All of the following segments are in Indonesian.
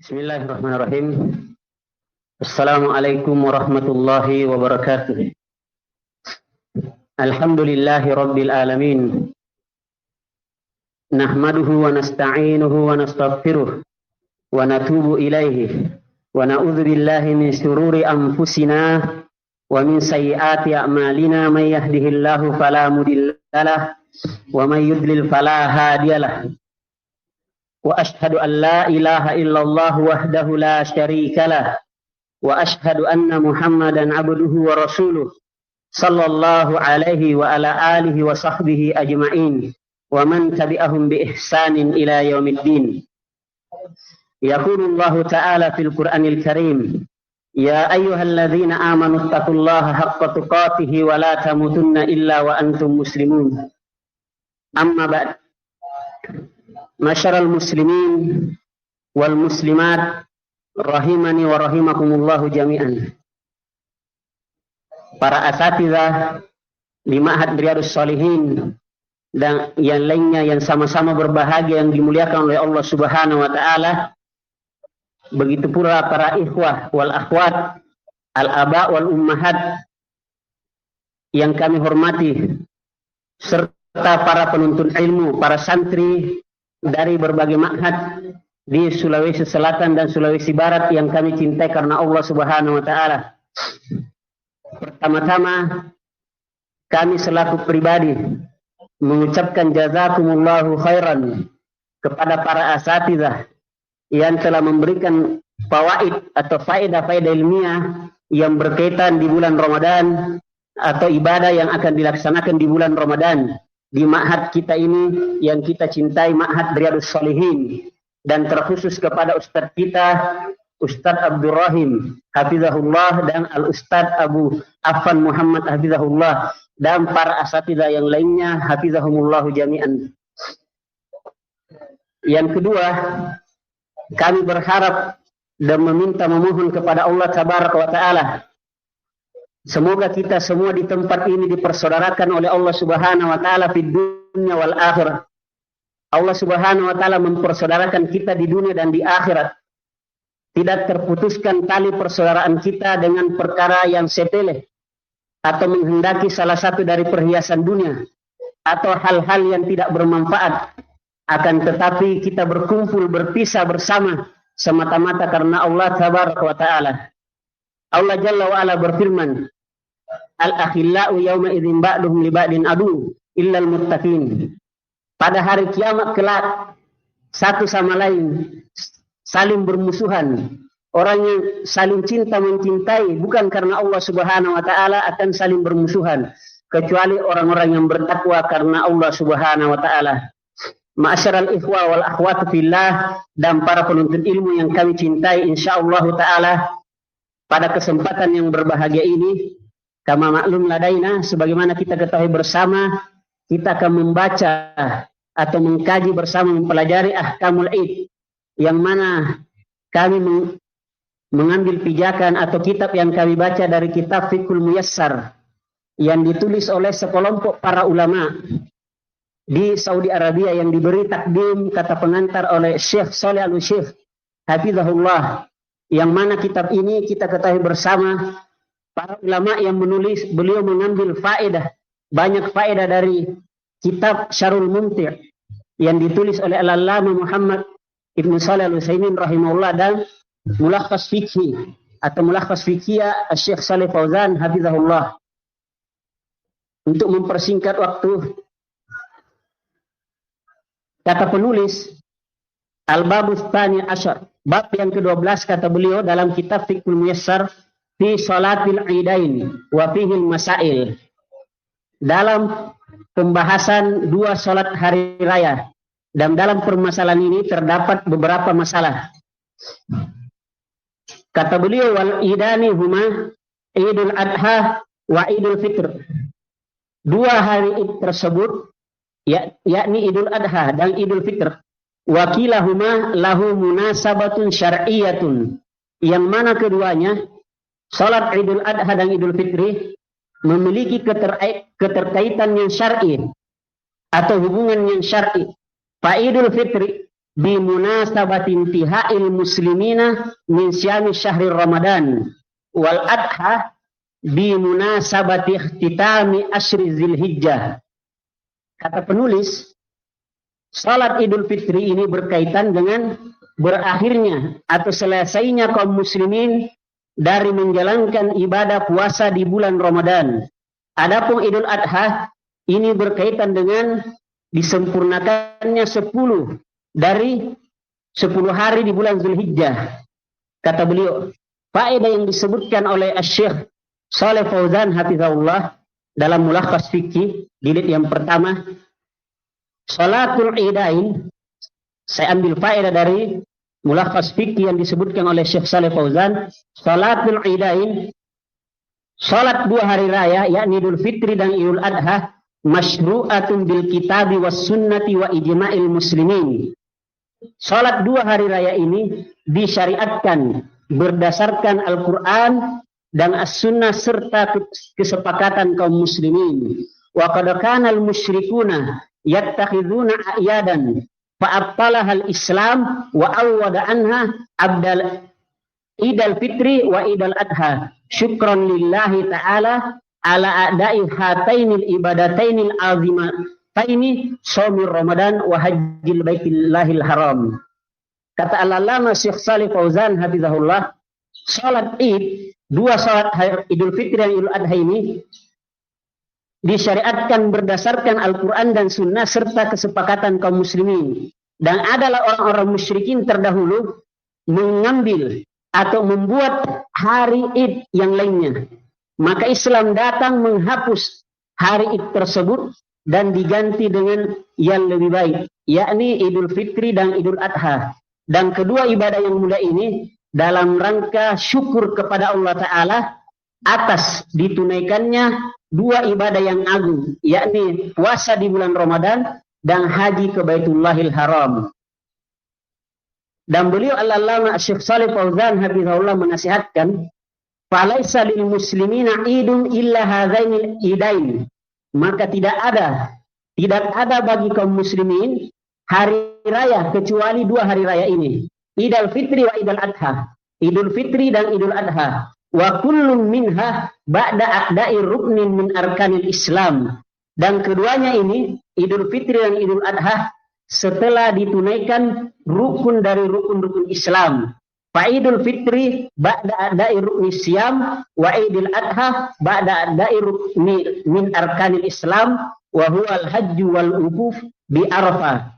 Bismillahirrahmanirrahim. Assalamualaikum warahmatullahi wabarakatuh. Alhamdulillahi rabbil alamin. Nahmaduhu wa nasta'inuhu wa nastaghfiruh wa natubu ilaihi wa na'udzu billahi min syururi anfusina wa min sayyiati a'malina may yahdihillahu fala mudhillalah wa may yudlil fala hadiyalah. Wa ashhadu an la ilaha illallah wahdahu la syarika lah wa ashhadu anna Muhammadan abduhu wa rasuluh sallallahu alaihi wa ala alihi wa sahbihi ajma'in wa man tabi'ahum bi ihsanin ila yaumiddin. Yaqulullahu ta'ala fil Qur'anil Karim, ya ayyuhalladzina amanu taqullaha haqqa tuqatih wa la tamutunna illa wa antum muslimun. Amma ba'd. Masyaral muslimin wal muslimat rahimani wa rahimakumullahu jami'an. Para asatidzah di Ma'had Riyadhus Shalihin dan yang lainnya yang sama-sama berbahagia yang dimuliakan oleh Allah Subhanahu wa taala. Begitu pula para ikhwah wal akhwat, al-aba wal ummahat yang kami hormati, serta para penuntut ilmu, para santri dari berbagai ma'had di Sulawesi Selatan dan Sulawesi Barat yang kami cintai karena Allah Subhanahu wa taala. Pertama-tama kami selaku pribadi mengucapkan jazakumullahu khairan kepada para asatidzah yang telah memberikan fawaid atau faedah-faedah ilmiah yang berkaitan di bulan Ramadan atau ibadah yang akan dilaksanakan di bulan Ramadan di ma'had kita ini yang kita cintai, Ma'had Riyadhus Shalihin, dan terkhusus kepada Ustadz kita, Ustadz Abdul Rahim hafizahullah, dan Al-Ustadz Abu Affan Muhammad hafizahullah, dan para asatidzah yang lainnya hafizahumullahu jami'an. Yang kedua, kami berharap dan memohon kepada Allah Tabaraka wa Ta'ala, semoga kita semua di tempat ini dipersaudarakan oleh Allah Subhanahu wa taala di dunia wal akhirah. Allah Subhanahu wa taala mempersaudarakan kita di dunia dan di akhirat. Tidak terputuskan tali persaudaraan kita dengan perkara yang sepele atau menghendaki salah satu dari perhiasan dunia atau hal-hal yang tidak bermanfaat. Akan tetapi kita berkumpul berpisah bersama semata-mata karena Allah Tabaraka wa taala. Allah Jalla wa Ala berfirman, al-akhillau yawma idzin ba'duhum li ba'din adu illal muttaqin. Pada hari kiamat kelak satu sama lain saling bermusuhan. Orang yang saling cinta mencintai bukan karena Allah Subhanahu wa taala akan saling bermusuhan, kecuali orang-orang yang bertakwa karena Allah Subhanahu wa taala. Ma'asyaral ikhwa wal akhwat fillah dan para penuntut ilmu yang kami cintai, insyaallah taala pada kesempatan yang berbahagia ini, kama maklum ladaina, sebagaimana kita ketahui bersama, kita akan membaca atau mengkaji bersama, mempelajari ahkamul id, yang mana kami mengambil pijakan atau kitab yang kami baca dari kitab Fiqhul Muyassar yang ditulis oleh sekelompok para ulama di Saudi Arabia yang diberi takdim kata pengantar oleh Syekh Shalih Al-Utsaimin hafizahullah, yang mana kitab ini kita ketahui bersama para ulama yang menulis, beliau mengambil faedah, banyak faedah dari kitab Syarhul Mumti' yang ditulis oleh Al-Allamah Muhammad Ibnu Shalih Al-Utsaimin rahimahullah, dan Mulakhas Fiqhi atau Mulakhas Fiqhiyah Syekh Shalih Fauzan hafizahullah. Untuk mempersingkat waktu, kata penulis, Al-Babus Tsani Asyar, bab yang ke-12, kata beliau dalam kitab Fiqhul Muyassar, fi salatil idain wa fihil masail. Dalam pembahasan dua salat hari raya, dan dalam permasalahan ini terdapat beberapa masalah. Kata beliau, wal idani huma Idul Adha wa Idul Fitr. Dua hari tersebut yakni Idul Adha dan Idul Fitr. Wakilahuma lahu munasabatun syar'iyyatun, yang mana keduanya, salat Idul Adha dan Idul Fitri, memiliki keterkaitan yang syar'i atau hubungan yang syar'i. Fa Idul Fitri bimunasabati intiha'il muslimina min syami syahri Ramadan wal adha bimunasabati ikhtitami asyri Dzulhijjah. Kata penulis, salat Idul Fitri ini berkaitan dengan berakhirnya atau selesainya kaum muslimin dari menjalankan ibadah puasa di bulan Ramadan. Adapun Idul Adha ini berkaitan dengan disempurnakannya 10 dari 10 hari di bulan Dzulhijjah. Kata beliau, faedah yang disebutkan oleh Syekh Shalih Fauzan hafizahullah dalam Mulakhas Fiqih jilid yang pertama, Salatul Idain, saya ambil faedah dari Mulakhas Fiqih yang disebutkan oleh Syekh Shalih Fauzan, Salatul Idain, salat 2 hari raya yakni Idul Fitri dan Idul Adha, masyru'atun bil kitabi was sunnati wa ijma'il muslimin. Salat 2 hari raya ini disyariatkan berdasarkan Al-Quran dan As-Sunnah serta kesepakatan kaum muslimin. Wa qad kana al-musyrikuna yattakhiduna a'yadan fa'attalaha al-Islam wa awwada anha abdal Idul Fitri wa Idul Adha. Syukran lillahi ta'ala ala a'da'i hatainil ibadatainil azimataini shaumir Ramadan wa hajjil baitillahil haram. Kata Al-Allamah Syekh Shalih Fauzan hafizahullah, salat Id, 2 salat Idul Fitri dan Idul Adha ini disyariatkan berdasarkan Al-Quran dan Sunnah serta kesepakatan kaum muslimin. Dan adalah orang-orang musyrikin terdahulu mengambil atau membuat hari Id yang lainnya. Maka Islam datang menghapus hari Id tersebut dan diganti dengan yang lebih baik, yakni Idul Fitri dan Idul Adha. Dan kedua ibadah yang mulia ini dalam rangka syukur kepada Allah Ta'ala atas ditunaikannya 2 ibadah yang agung, yakni puasa di bulan Ramadan dan haji ke Baitullahil Haram. Dan beliau Al-Allamah Syekh Shalih Fauzan hafizahullah menasihatkan, falaisa lil muslimina idun illa hadzainil idain. Maka tidak ada bagi kaum muslimin hari raya kecuali 2 hari raya ini, Idul Fitri wa Idul Adha. Idul Fitri dan Idul Adha. Wa kullun minha ba'da a'da'i ruknin min arkanil Islam. Dan keduanya ini, Idul Fitri dan Idul Adha, setelah ditunaikan rukun dari rukun-rukun Islam. Fa'idul Fitri ba'da ada'i rukni siyam wa Idul Adha ba'da ada'i rukni min arkanil Islam wa huwa al-hajju wal ukuf bi Arafah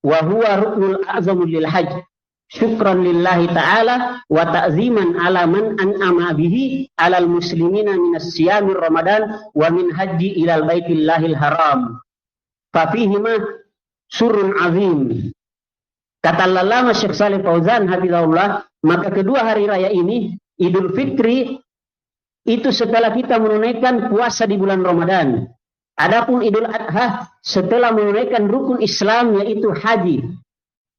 wa huwa ruknul a'zamul lil hajj. Syukran lillahi ta'ala wa ta'ziman ala man an'ama bihi alal muslimina minas siyamir Ramadan wa min haji ilal baitillahil haram. Fa fihima surun azim. Kata Al-Allamah Syekh Shalih Fauzan hafizahullah, maka kedua hari raya ini, Idul Fitri, itu setelah kita menunaikan puasa di bulan Ramadan. Adapun Idul Adha setelah menunaikan rukun Islam yaitu haji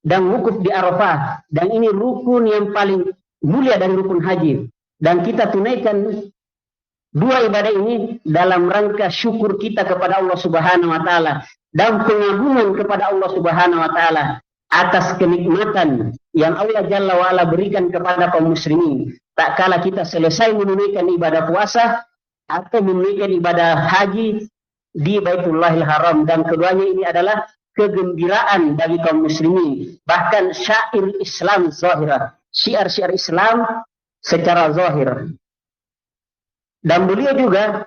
dan wukuf di Arafah. Dan ini rukun yang paling mulia dari rukun haji. Dan kita tunaikan 2 ibadah ini dalam rangka syukur kita kepada Allah Subhanahu wa Ta'ala dan pengagungan kepada Allah Subhanahu wa Ta'ala atas kenikmatan yang Allah Jalla wa'ala berikan kepada kaum muslimin. Tak kala kita selesai menunaikan ibadah puasa atau menunaikan ibadah haji di Baitullahil Haram. Dan keduanya ini adalah kegembiraan bagi kaum muslimin. Bahkan syair Islam zahirah, syiar-syiar Islam secara zahir. Dan beliau juga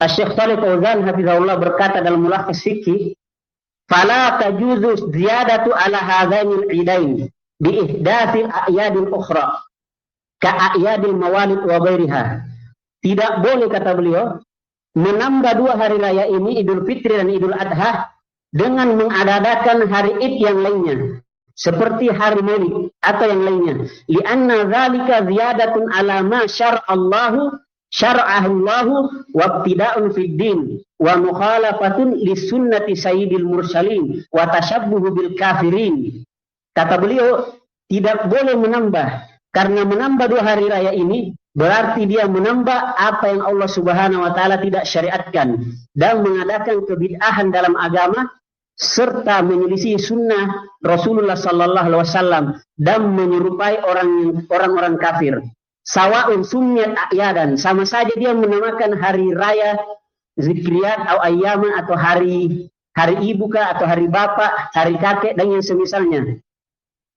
Syekh Shalih Fauzan hafizahullah berkata dalam Mulakhas Fiqih, fala tajuzu ziyadatu ala hadzainil idain bi ihdatsil a'yadil ukhra ka a'yadil mawalid wa ghairiha. Tidak boleh, kata beliau, menambah 2 hari raya ini, Idul Fitri dan Idul Adha, dengan mengadakan hari Id yang lainnya seperti hari Maulid atau yang lainnya. Li'anna dzalika ziyadatun ala ma syar'allahu wa ibtida'un fid din wa mukhalafatun li sunnati sayyidil mursalin wa tashabbuhu bil kafirin. Kata beliau, tidak boleh menambah, karena menambah 2 hari raya ini berarti dia menambah apa yang Allah Subhanahu wa Ta'ala tidak syariatkan dan mengadakan kebid'ahan dalam agama serta menyelisih sunnah Rasulullah Sallallahu Alaihi Wasallam dan menyerupai orang-orang kafir. Sawa'un sunniyat a'yadan, sama saja dia menamakan hari raya zikriyat atau ayyaman atau hari ibu kah atau hari bapak, hari kakek dan yang semisalnya.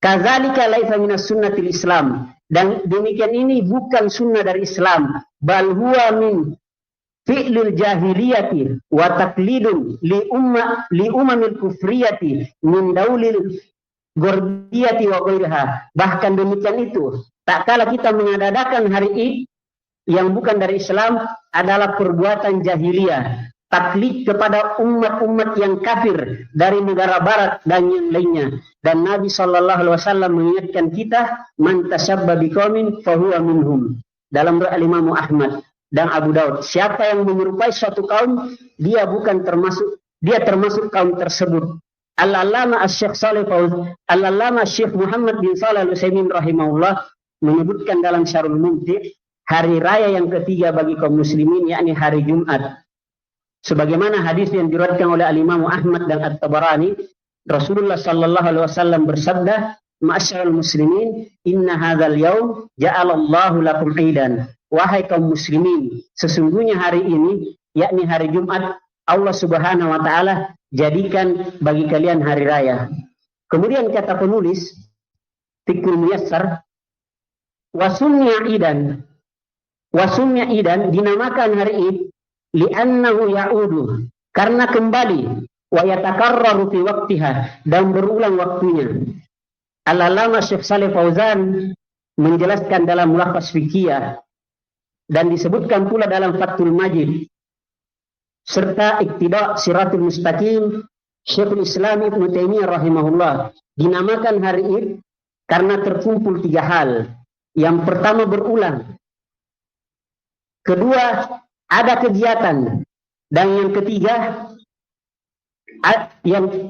Kadzalika laisa minas sunnatil Islam, dan demikian ini bukan sunnah dari Islam, bal huwa min fi'lil jahiliyati wa taqlidun li umamil kufriyati min daulil gordiyati wa ghairiha. Bahkan demikian itu, tak kala kita mengadakan hari Id yang bukan dari Islam adalah perbuatan jahiliyah, taklid kepada umat-umat yang kafir dari negara barat dan yang lainnya. Dan Nabi Sallallahu Alaihi Wasallam mengingatkan kita, man tashabba biqaumin fahuwa minhum, dalam riwayat Imam Ahmad dan Abu Daud. Siapa yang menyerupai suatu kaum, dia termasuk kaum tersebut. Al-Allamah Syekh Muhammad bin Shalih Al-Utsaimin rahimahullah menyebutkan dalam Syarhul Mumti', hari raya yang ketiga bagi kaum muslimin yakni hari Jumat. Sebagaimana hadis yang diriwayatkan oleh Al-Imam Ahmad dan At-Tabarani, Rasulullah Sallallahu Alaihi Wasallam bersabda, "Ma'asyiral muslimin, inna hadzal yaum ja'alallahu lakum 'idan." Wahai kaum muslimin, sesungguhnya hari ini, yakni hari Jumat, Allah Subhanahu wa taala jadikan bagi kalian hari raya. Kemudian kata penulis Fiqhul Muyassar, wasumnya idan dinamakan hari Id li'annahu ya'udu, karena kembali, wa yatakarraru fi waqtiha, dan berulang waktunya. Al-Allamah Syekh Shalih Fauzan menjelaskan dalam Mulakhas Fiqhiyah dan disebutkan pula dalam Fathul Majid serta Iqtida' Siratul Mustaqim, Syekhul Islam Ibnu Taimiyah rahimahullah, dinamakan hari Id karena terkumpul 3 hal. Yang pertama berulang, kedua ada kegiatan, dan yang ketiga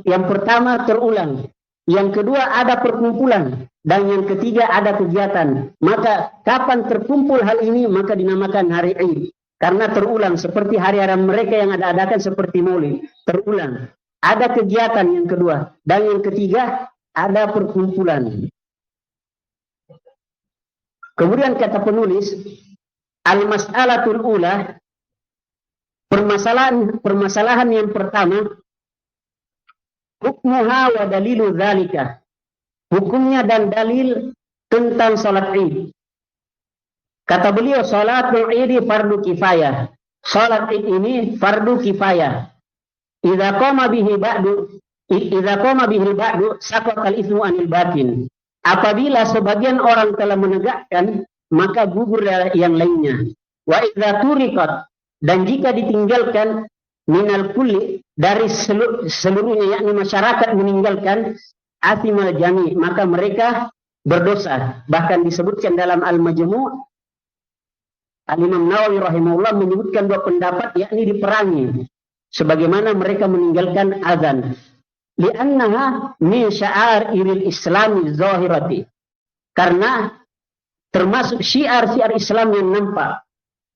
yang pertama terulang, yang kedua ada perkumpulan, dan yang ketiga ada kegiatan. Maka kapan terkumpul hal ini, maka dinamakan hari Id, karena terulang, seperti hari-hari mereka yang ada-adakan seperti Maulid, terulang. Ada kegiatan yang kedua, dan yang ketiga ada perkumpulan. Kemudian kata penulis, al-mas'alatul ula, permasalahan yang pertama, hukmuha wa dalilu dzalika, hukumnya dan dalil tentang salat Id. Kata beliau, salatul Id fardu kifayah. Salat Id ini fardu kifayah. Idza qama bihi ba'du saqatal itsmu anil batin. Apabila sebagian orang telah menegakkan, maka gugur yang lainnya. Wa idza turiqat, dan jika ditinggalkan, minal kulli, dari seluruhnya, yakni masyarakat meninggalkan, athimal jami', maka mereka berdosa. Bahkan disebutkan dalam Al-Majmu', Al-Imam Nawawi rahimahullah menyebutkan 2 pendapat, yakni diperangi sebagaimana mereka meninggalkan azan. Li'annaha min sya'airil islami zahirati, karena termasuk syiar-syiar Islam yang nampak.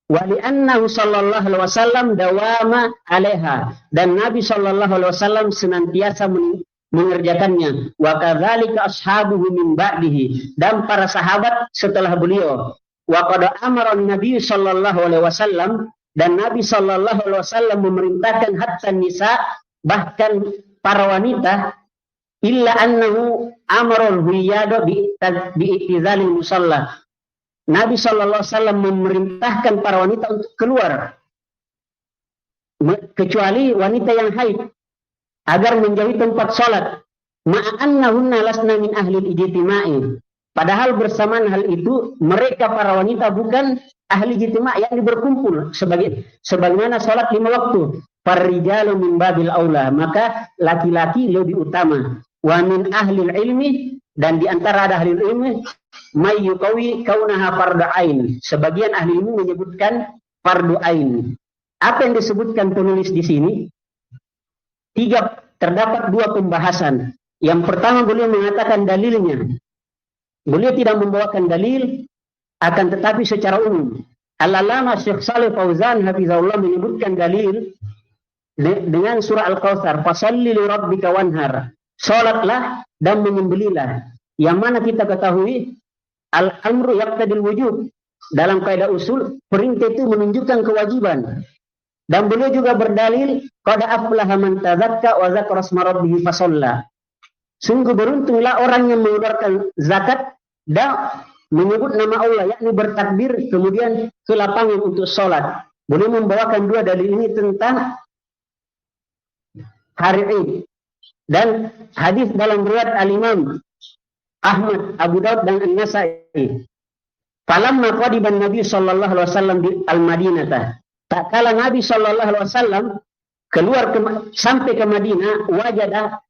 Wa li'annahu sallallahu alaihi wasallam dawama 'alaiha, dan Nabi sallallahu alaihi wasallam senantiasa mengerjakannya. Wa kadzalika ashabuhu min ba'dihi, dan para sahabat setelah beliau. Wa qad amara Nabi sallallahu alaihi wasallam, dan Nabi sallallahu alaihi wasallam memerintahkan hatta nisa, bahkan para wanita, illa annahu amara al-huyada bi i'tizalil musalla. Nabi sallallahu alaihi wasallam memerintahkan para wanita untuk keluar, kecuali wanita yang haid, agar menjauhi tempat salat. Ma'annahunna lasna min ahli ijtima'i. Padahal bersamaan hal itu, mereka para wanita bukan ahli ijtima', yang berkumpul sebagaimana salat 5 waktu. Farrijalu min babil aula, maka laki-laki lebih utama. Wa min ahli ilmi, dan di antara ada ahli ilmi, may yuqawi kaunaha fardu ain. Sebagian ahli ilmu menyebutkan fardu ain. Apa yang disebutkan penulis di sini? Terdapat 2 pembahasan. Yang pertama, beliau mengatakan dalilnya. Beliau tidak membawakan dalil, akan tetapi secara umum. Al-Allamah Syekh Shalih Fauzan hafizahullah menyebutkan dalil dengan surah Al-Kautsar, fasalli li rabbika wanhar. Salatlah dan menyembelilah. Yang mana kita ketahui al-amru yaqtadil wujub. Dalam kaidah usul, perintah itu menunjukkan kewajiban. Dan beliau juga berdalil qad aflaha man tazakka wa dzakara asma rabbih fasalla. Sungguh beruntunglah orang yang mengeluarkan zakat dan menyebut nama Allah, yakni bertakbir kemudian ke lapangan untuk sholat. Beliau membawakan dua dalil ini tentang hari Id. Dan hadis dalam riwayat Al-Imam Ahmad, Abu Daud dan An-Nasa'i. Falamma qadiban Nabi sallallahu alaihi wasallam di Al-Madinah. Tak kala Nabi sallallahu alaihi wasallam keluar sampai ke Madinah, wajada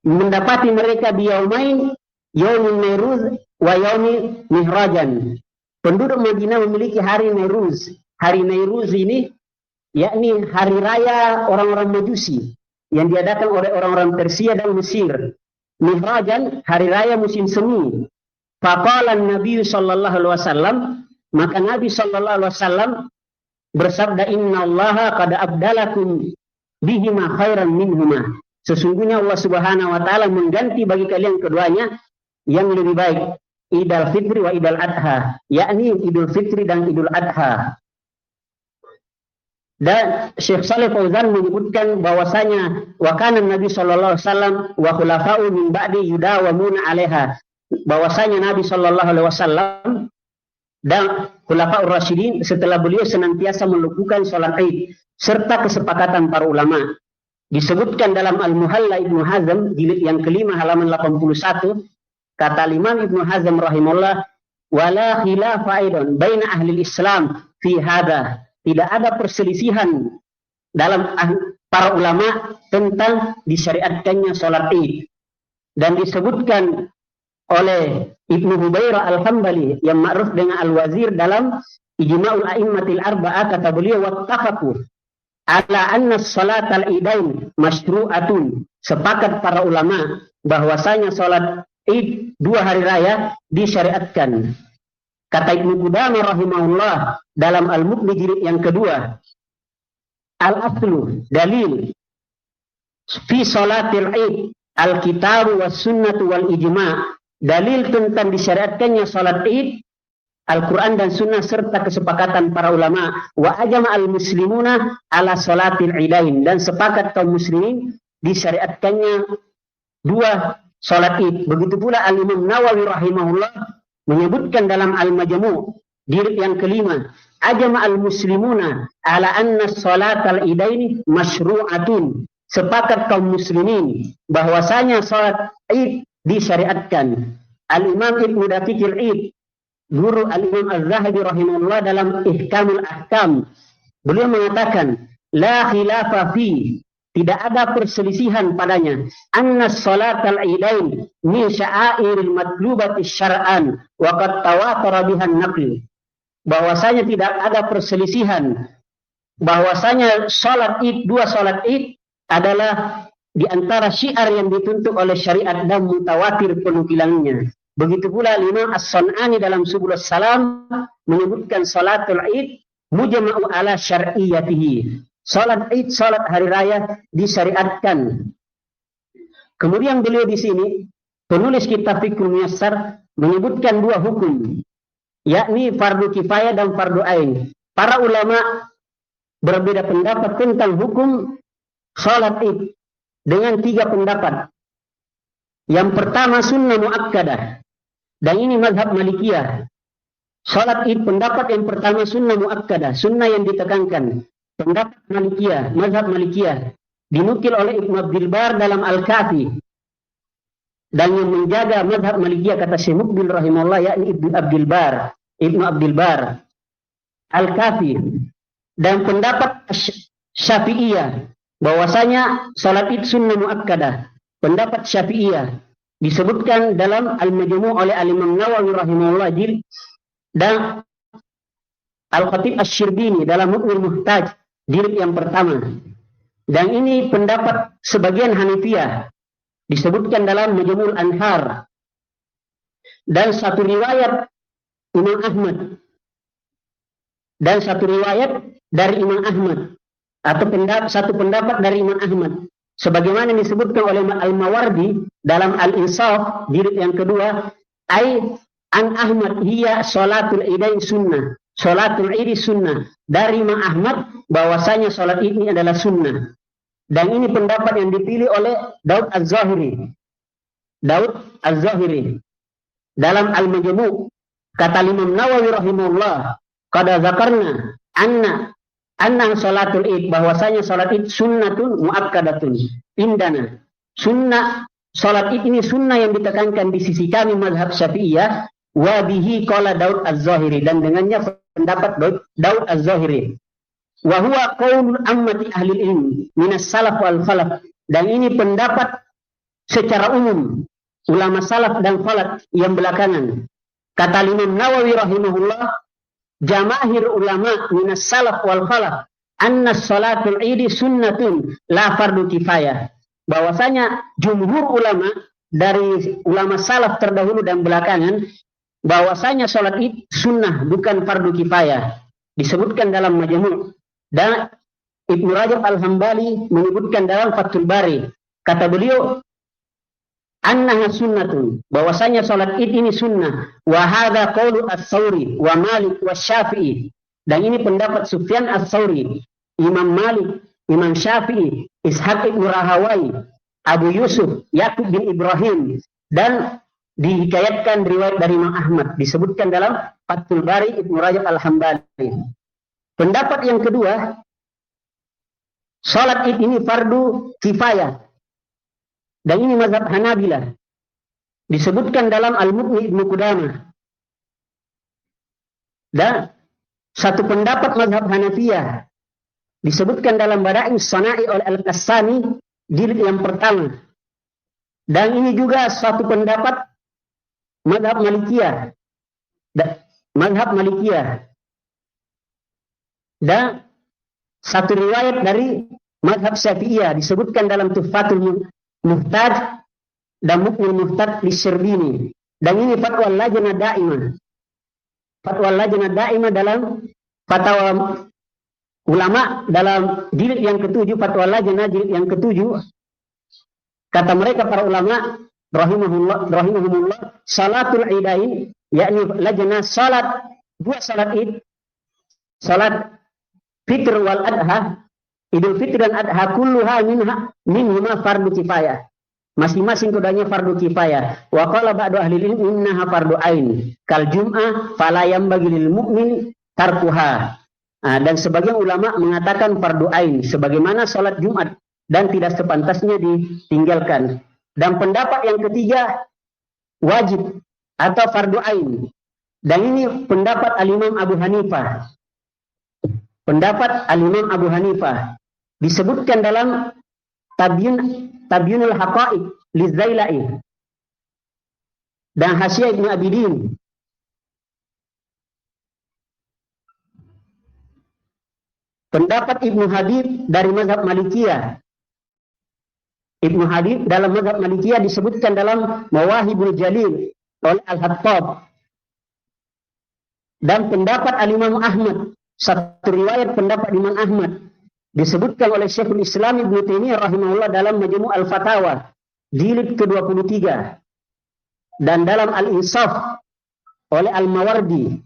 mendapati mereka di yaumain, yaumin Nairuz wa yaumi Mihrajan. Penduduk Madinah memiliki hari Nairuz. Hari Nairuz ini yakni hari raya orang-orang Majusi yang diadakan oleh orang-orang Persia dan Mesir. Mihrajan, hari raya musim semi. Faqala Nabi sallallahu alaihi wasallam, maka Nabi sallallahu alaihi wasallam bersabda, innallaha qad abdalakum bihima khairan minhuma. Sesungguhnya Allah Subhanahu wa taala mengganti bagi kalian keduanya yang lebih baik. Idul Fitri wa Idul Adha, yakni Idul Fitri dan Idul Adha. Dan Syekh Shalih Fauzan menyebutkan bahwasanya wa kana Nabi sallallahu alaihi wasallam wa khulafa'u min ba'di yudawamuna 'alaiha. Bahwasanya Nabi sallallahu alaihi wasallam dan khulafa'ur rasyidin setelah beliau senantiasa melakukan salat Id serta kesepakatan para ulama. Disebutkan dalam Al-Muhalla Ibnu Hazm jilid yang kelima halaman 81, kata Imam Ibnu Hazm rahimahullah, wala khilafa aidan baina ahli Islam fi hadha. Tidak ada perselisihan dalam para ulama tentang disyariatkannya salat Id. Dan disebutkan oleh Ibnu Hubairah Al-Hambali yang ma'ruf dengan Al-Wazir dalam Ijma'ul A'immatil Arba'ah, kata beliau, wattafaqu ala anna salatal idain masyru'atun. Sepakat para ulama bahwasanya salat Id dua hari raya disyariatkan. Kata Ibnu Qudamah rahimahullah dalam Al-Mughni jilid yang kedua, al-aslu dalil fi salatil Id al-kitabu was sunnatu wal ijma'. Dalil tentang disyariatkannya salat Id Al-Quran dan Sunnah serta kesepakatan para ulama. Wa ajama al-muslimuna ala salatil idain. Dan sepakat kaum muslimin disyariatkannya dua salat Id. Begitu pula Al-Imam Nawawi rahimahullah menyebutkan dalam Al-Majmu' jilid yang kelima, ajama al-muslimuna ala anna salatal idaini masyru'atun. Sepakat kaum muslimin bahwasanya salat Id disyariatkan. Al-Imam Ibnu Daqiqil Id, guru Al-Imam Az-Zahabi rahimahullah dalam Ihkamul Ahkam, beliau mengatakan la khilafa fi, tidak ada perselisihan padanya, anna salatal idain min sya'airil matlubati syar'an wa qad tawatara bihan naql. Bahwasanya tidak ada perselisihan bahwasanya salat Id, dua salat Id adalah di antara syiar yang dituntut oleh syariat dan mutawatir penukilannya. Begitu pula Imam As-Sun'ani dalam Subulus Salam menyebutkan salatul Id mujma'u ala syar'iyyatihi. Salat Id, salat hari raya disyariatkan. Kemudian beliau di sini, penulis kitab Fiqhul Muyassar, menyebutkan dua hukum, yakni fardu kifayah dan fardu ain. Para ulama berbeda pendapat tentang hukum salat Id dengan tiga pendapat. Yang pertama sunnah muakkadah, dan ini mazhab Malikiyah. Salat Id pendapat yang pertama sunnah muakkadah, sunnah yang ditekankan. Pendapat Malikiyah, mazhab Malikiyah, dinukil oleh Ibnu Abdul Bar dalam Al-Kafi. Dan yang menjaga mazhab Malikiyah kata Syekh Muqbil rahimahullah yakni Ibnu Abdul Bar Al-Kafi. Dan pendapat Syafi'iyah bahwasanya salat Id sunnah muakkadah. Pendapat Syafi'iyah disebutkan dalam Al-Majmu' oleh Al-Imam Nawawi rahimahullah jilid dan Al-Khatib Asy-Syirbini dalam Mu'nil Muhtaj jilid yang pertama. Dan ini pendapat sebagian Hanifiyah disebutkan dalam Majmu'ul Anhar. Dan satu riwayat Imam Ahmad. Dan satu riwayat dari Imam Ahmad atau satu pendapat dari Imam Ahmad. Sebagaimana disebutkan oleh Al-Mawardi dalam Al-Insaf jilid yang kedua, an Ahmad hiya salatul idain sunnah. Salatul idi sunnah. Dari Imam Ahmad bahwasanya salat ini adalah sunnah. Dan ini pendapat yang dipilih oleh Daud Az-Zahiri. Daud Az-Zahiri dalam Al-Majmu' kata Imam Nawawi rahimahullah, qad zakarna anna salatul id, bahwasanya salat id sunnatun muakkadatun indana. Sunnah salat id ini sunnah yang ditekankan di sisi kami mazhab Syafi'iyah. Wa bihi qala Daud Az-Zahiri, dan dengannya pendapat Daud Az-Zahiri. Wa huwa qaulul ammati ahli ilmi minas salaf wal khalaf, dan ini pendapat secara umum ulama salaf dan khalaf yang belakangan. Kata Imam Nawawi rahimahullah, jamaahir ulama minas salaf wal khalaf anna salatul idi sunnatun la fardu kifayah, bahwasanya jumhur ulama dari ulama salaf terdahulu dan belakangan bahwasanya salat id sunnah bukan fardu kifayah. Disebutkan dalam Majmu', dan Ibnu Rajab Al-Hambali menyebutkan dalam Fathul Bari, kata beliau annaha sunnatun, bahwasanya salat id ini sunnah. Wa hadza qaulu Ats-Tsauri wa Malik wa Syafi'i, dan ini pendapat Sufyan Ats-Tsauri, Imam Malik, Imam Syafi'i, Ishaq ibn Rahawai, Abu Yusuf, Yaqub bin Ibrahim, dan dihikayatkan riwayat dari Imam Ahmad, disebutkan dalam Fathul Bari Ibnu Rajab Al-Hambali. Pendapat yang kedua, salat id ini fardu kifayah, dan ini mazhab Hanabilah, disebutkan dalam Al-Mughni Ibnu Qudamah. Dan satu pendapat mazhab Hanafiyah disebutkan dalam Bada'is Sana'i oleh Al-Qassani jilid yang pertama. Dan ini juga satu pendapat mazhab Malikiyah. Dan satu riwayat dari mazhab Syafi'iyah disebutkan dalam Tuhfatul Muhtaj dan Muqnil Muhtaj di Syarbini. Dan ini fatwa Lajnah Daimah. Fatwa Lajnah Daimah dalam fatwa ulama dalam jilid yang ke-7, fatwa Lajnah jilid yang ke-7. Kata mereka para ulama rahimahumullah, salatul idain, yakni Lajnah salat, dua salat id, salat fitr wal adha, Idul Fitri dan Adha, kulluha minhuma fardu kifayah. Masing-masing keduanya fardu kifayah. Wa qala ba'du ahli ilmi innaha fardu ain. Kal jum'ah fala yanbaghi lil mu'min tarkuha. Dan sebagian ulama mengatakan fardu ain, sebagaimana salat Jumat, dan tidak sepantasnya ditinggalkan. Dan pendapat yang ketiga, wajib atau fardu ain. Dan ini pendapat Al-Imam Abu Hanifah. Pendapat Al-Imam Abu Hanifah disebutkan dalam Tabyinul Haqa'iq Lizailai dan Hasyiah Ibnu Abidin. Pendapat Ibnu Habib dari mazhab Malikiyah. Ibnu Habib dalam mazhab Malikiyah disebutkan dalam Mawahibul Jalil oleh Al-Hattab. Dan pendapat Al-Imam Ahmad, satu riwayat pendapat Imam Ahmad disebutkan oleh Syekhul Islam Ibnu Taimiyah rahimahullah dalam Majmu' Al-Fatawa jilid ke-23, dan dalam Al-Insaf oleh Al-Mawardi,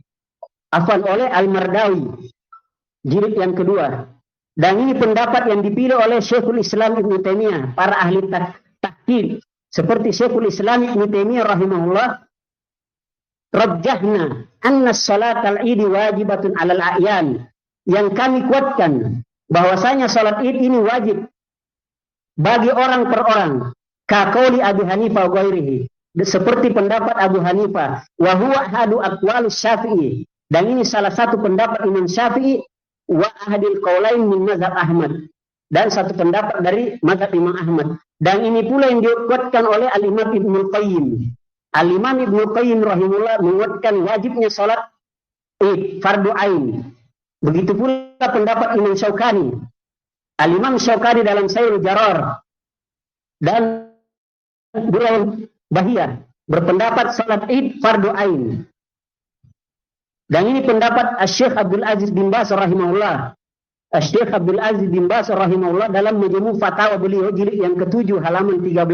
oleh Al-Mardawi jilid yang kedua. Dan ini pendapat yang dipilih oleh Syekhul Islam Ibnu Taimiyah, para ahli tahqiq seperti Syekhul Islam Ibnu Taimiyah rahimahullah. Rajjahna anna salatal idi wajibatun 'alal a'yan, yang kami kuatkan bahwasanya salat id ini wajib bagi orang per orang. Ka qauli Abu Hanifah wa ghairihi, seperti pendapat Abu Hanifah. Wa huwa hadu aqwalus Syafi'i, dan ini salah satu pendapat Imam Syafi'i. Wa ahadil qaulain min mazhab Ahmad, dan satu pendapat dari mazhab Imam Ahmad. Dan ini pula yang dikuatkan oleh Al-Imam Ibnu Qayyim. Al-Imam Ibnu Qayyim rahimahullah menguatkan wajibnya salat id fardu ain. Begitu pula pendapat Imam Syaukani. Al-Imam Syaukani dalam Sayyid Jarar dan Burhan Bahiyah berpendapat salat id fardu ain. Dan ini pendapat Syekh Abdul Aziz bin Baz rahimahullah Syekh Abdul Aziz bin Baz rahimahullah dalam Majmu' Fatawa beliau jilid yang ke-7 halaman 13,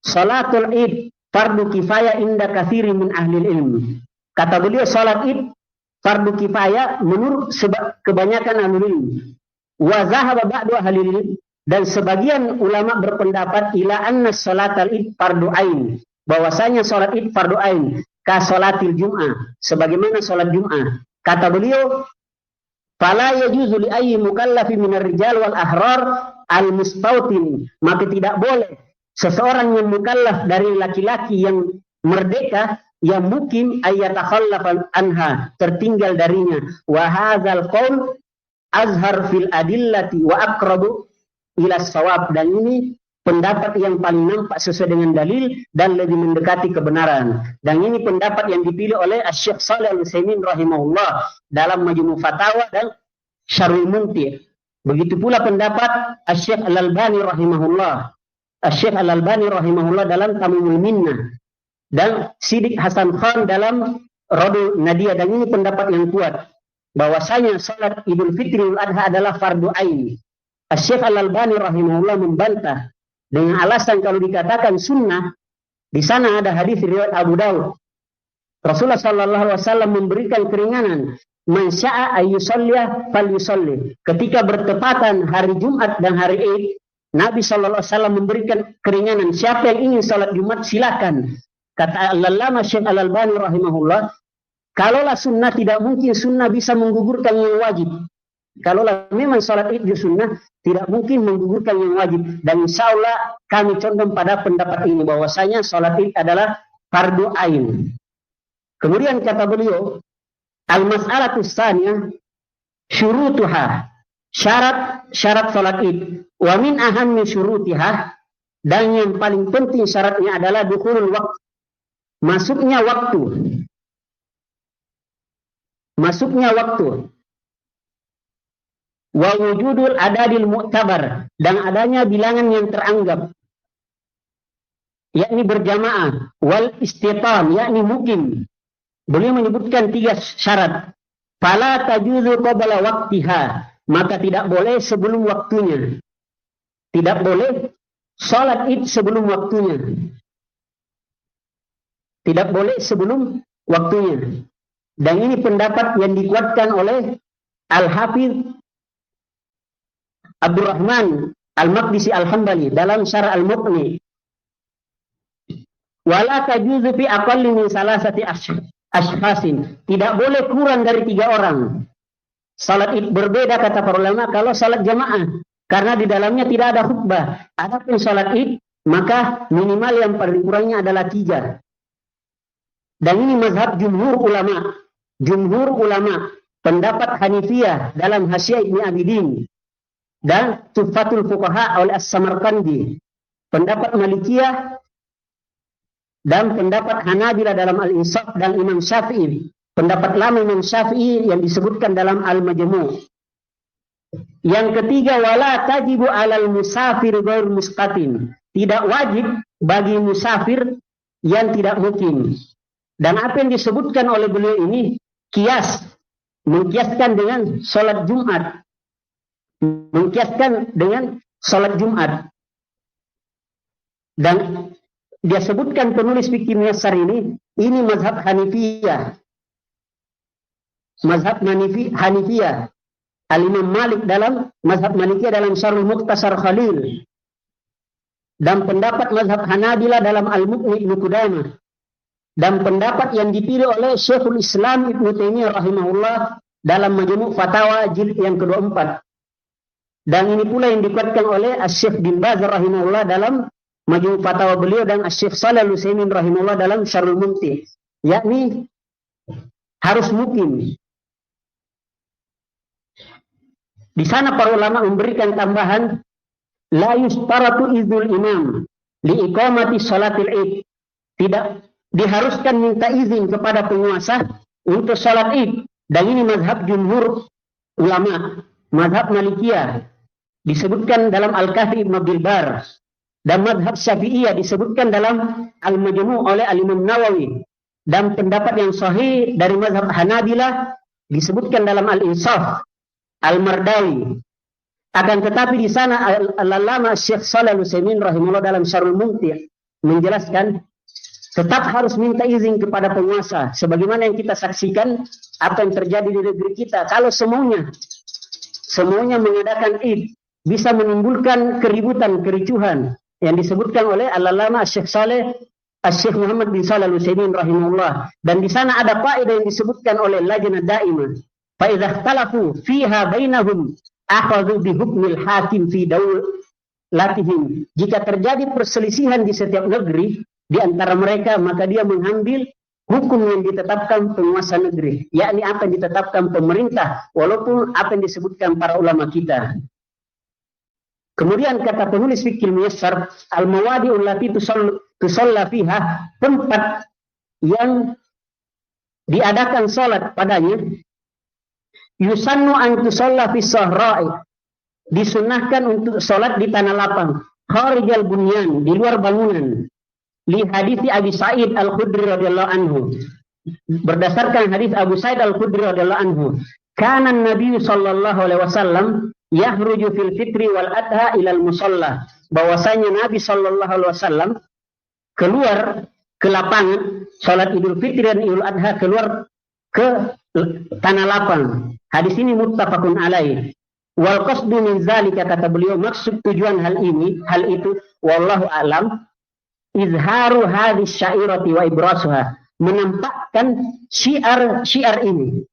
salatul id fardu kifayah inda katsiri min ahli ilmu. Kata beliau salat id fardu kifayah menurut kebanyakan ahli ilmu. Wa zahaba ba'du ahli ilmu, dan sebagian ulama berpendapat ila anna salatal id fardu ain, bahwasanya salat id fardu ain ka salatil jum'ah, sebagaimana salat Jum'ah. Kata beliau, fala yajuzu li ayyi mukallafi minar rijal wal ahrar al mustautin, maka tidak boleh seseorang yang mukallaf dari laki-laki yang merdeka yang mungkin ayyatakhallafa anha, tertinggal darinya. Wa hadzal qaul azhar fil adillati wa aqrabu ila shawab, dan ini pendapat yang paling nampak sesuai dengan dalil dan lebih mendekati kebenaran. Dan ini pendapat yang dipilih oleh Syekh Shalih Al-Utsaimin rahimahullah dalam Majmu' Fatawa dan Syarhul Mumti'. Begitu pula pendapat Syekh Al-Albani rahimahullah. Syekh Al-Albani rahimahullah dalam Tamimul Minnah dan Siddiq Hasan Khan dalam Radul Nadia. Dan ini pendapat yang kuat bahwasanya salat Idul Fitri wal Adha adalah fardu ain. Syekh Al-Albani rahimahullah membantah dengan alasan kalau dikatakan sunnah, di sana ada hadis riwayat Abu Dawud. Rasulullah sallallahu alaihi wasallam memberikan keringanan, man syaa ayyusalliya falyusalli. Ketika bertepatan hari Jumat dan hari Id, Nabi sallallahu alaihi wasallam memberikan keringanan, siapa yang ingin salat Jumat silakan. Kata Al-Allamah Syekh Al-Albani rahimahullah, kalaulah sunnah tidak mungkin sunnah bisa menggugurkan yang wajib. Kalaulah memang salat Id sunnah, tidak mungkin menggugurkan yang wajib. Dan insya Allah kami condong pada pendapat ini, bahwasanya salat Id adalah fardu ain. Kemudian kata beliau, al-mas'alatu tsaniyah syurutuha, syarat salat Id. Wa min ahammi syurutiha, dan yang paling penting syaratnya adalah dukhulul waqt, masuknya waktu. Masuknya waktu. Wa wujudul adadil mu'tabar, dan adanya bilangan yang teranggap, yakni berjamaah. Wal istitan, yakni mukim. Beliau menyebutkan 3 syarat. Fala tajuzu qabla waqtiha, maka tidak boleh sebelum waktunya. Tidak boleh salat Id sebelum waktunya. Tidak boleh sebelum waktunya. Dan ini pendapat yang dikuatkan oleh Al-Hafidz Abdurrahman Al-Maqdisi Al-Hambali dalam Syarah Al-Muqni. Wala tajuzu fi aqalli min salasati ashkhasin, tidak boleh kurang dari 3 orang. Salat Id berbeda kata para ulama kalau salat jamaah, karena di dalamnya tidak ada khutbah. Adapun salat Id, maka minimal yang paling kurangnya adalah 3. Dan ini mazhab jumhur ulama. Jumhur ulama, pendapat Hanifiyah dalam Hasyiah Ibnu Abidin dan Tuhfatul Fuqaha oleh As-Samarqandi, pendapat Malikiyah dan pendapat Hanabilah dalam Al-Insaf, dan Imam Syafi'i, pendapat lama Imam Syafi'i yang disebutkan dalam Al-Majmu'. Yang ketiga, wala tajibu 'alal musafir ghair musqatin, tidak wajib bagi musafir yang tidak mukim. Dan apa yang disebutkan oleh beliau ini kias, mengkiaskan dengan salat Jumat. Mengkiaskan dengan salat Jumat. Dan dia sebutkan penulis fikih Muyassar ini mazhab Hanifiyah. Mazhab Hanifiyah. Al-Imam Malik dalam mazhab Malikiyah dalam Syarhul Mukhtasar Khalil. Dan pendapat mazhab Hanabilah dalam Al-Muqni Ibnu Qudamah. Dan pendapat yang dipilih oleh Syekhul Islam Ibnu Taimiyah rahimahullah dalam Majmu' Fatawa jilid yang ke-24. Dan ini pula yang dikuatkan oleh Syekh bin Baz rahimahullah dalam Majmu' Fatawa beliau, dan Syekh Shalih Al-Utsaimin rahimahullah dalam Syarhul Mumti', yakni harus mukim. Di sana para ulama memberikan tambahan, la yustaratu idzul imam li iqamati salatil Id. Tidak diharuskan minta izin kepada penguasa untuk salat Id. Dan ini mazhab jumhur ulama, mazhab Malikiyah disebutkan dalam Al-Kahfi Ibn Abdul Bar, dan mazhab Syafi'iyah disebutkan dalam Al-Majmu' oleh Al-Imam Nawawi, dan pendapat yang sahih dari mazhab Hanabilah disebutkan dalam Al-Insaf Al-Mardawi. Akan tetapi di sana Al-Allamah Syekh Shalih Al-Utsaimin rahimahullah dalam Syarhul Mumti' menjelaskan tetap harus minta izin kepada penguasa, sebagaimana yang kita saksikan apa yang terjadi di negeri kita. Kalau semuanya mengadakan Id, bisa menimbulkan keributan, kericuhan yang disebutkan oleh Al-Allamah Syekh Muhammad bin Shalih Al-Utsaimin rahimahullah. Dan di sana ada kaidah yang disebutkan oleh Lajnah Daimah, fa idza ikhtalafu fiha bainahum akhadhu bi hukmil hakim fi daulatihim. Jika terjadi perselisihan di setiap negeri di antara mereka, maka dia mengambil hukum yang ditetapkan penguasa negeri, yakni apa yang ditetapkan pemerintah, walaupun apa yang disebutkan para ulama kita. Kemudian kata penulis Fiqhul Muyassar, al-mawadi'ul lati tusalla fiha, tempat yang diadakan salat padanya, yusannu an tusalla fi sahra'i, disunahkan untuk salat di tanah lapang, kharijal bunyan, di luar bangunan. Li hadits Abi Sa'id Al-Khudri radhiyallahu anhu, berdasarkan hadis Abu Sa'id Al-Khudri radhiyallahu anhu, kana Nabi sallallahu alaihi wasallam yahruju fil fitri wal adha ilal musalla, bahwasanya Nabi sallallahu alaihi wasallam keluar ke lapangan salat Idul Fitri dan Idul Adha, keluar ke tanah lapang. Hadis ini muttafaqun alaih. Wal qasdu min zalika, kata beliau, maksud tujuan hal itu wallahu alam, izharu hadis syairati wa ibrasuha, menampakkan syiar ini.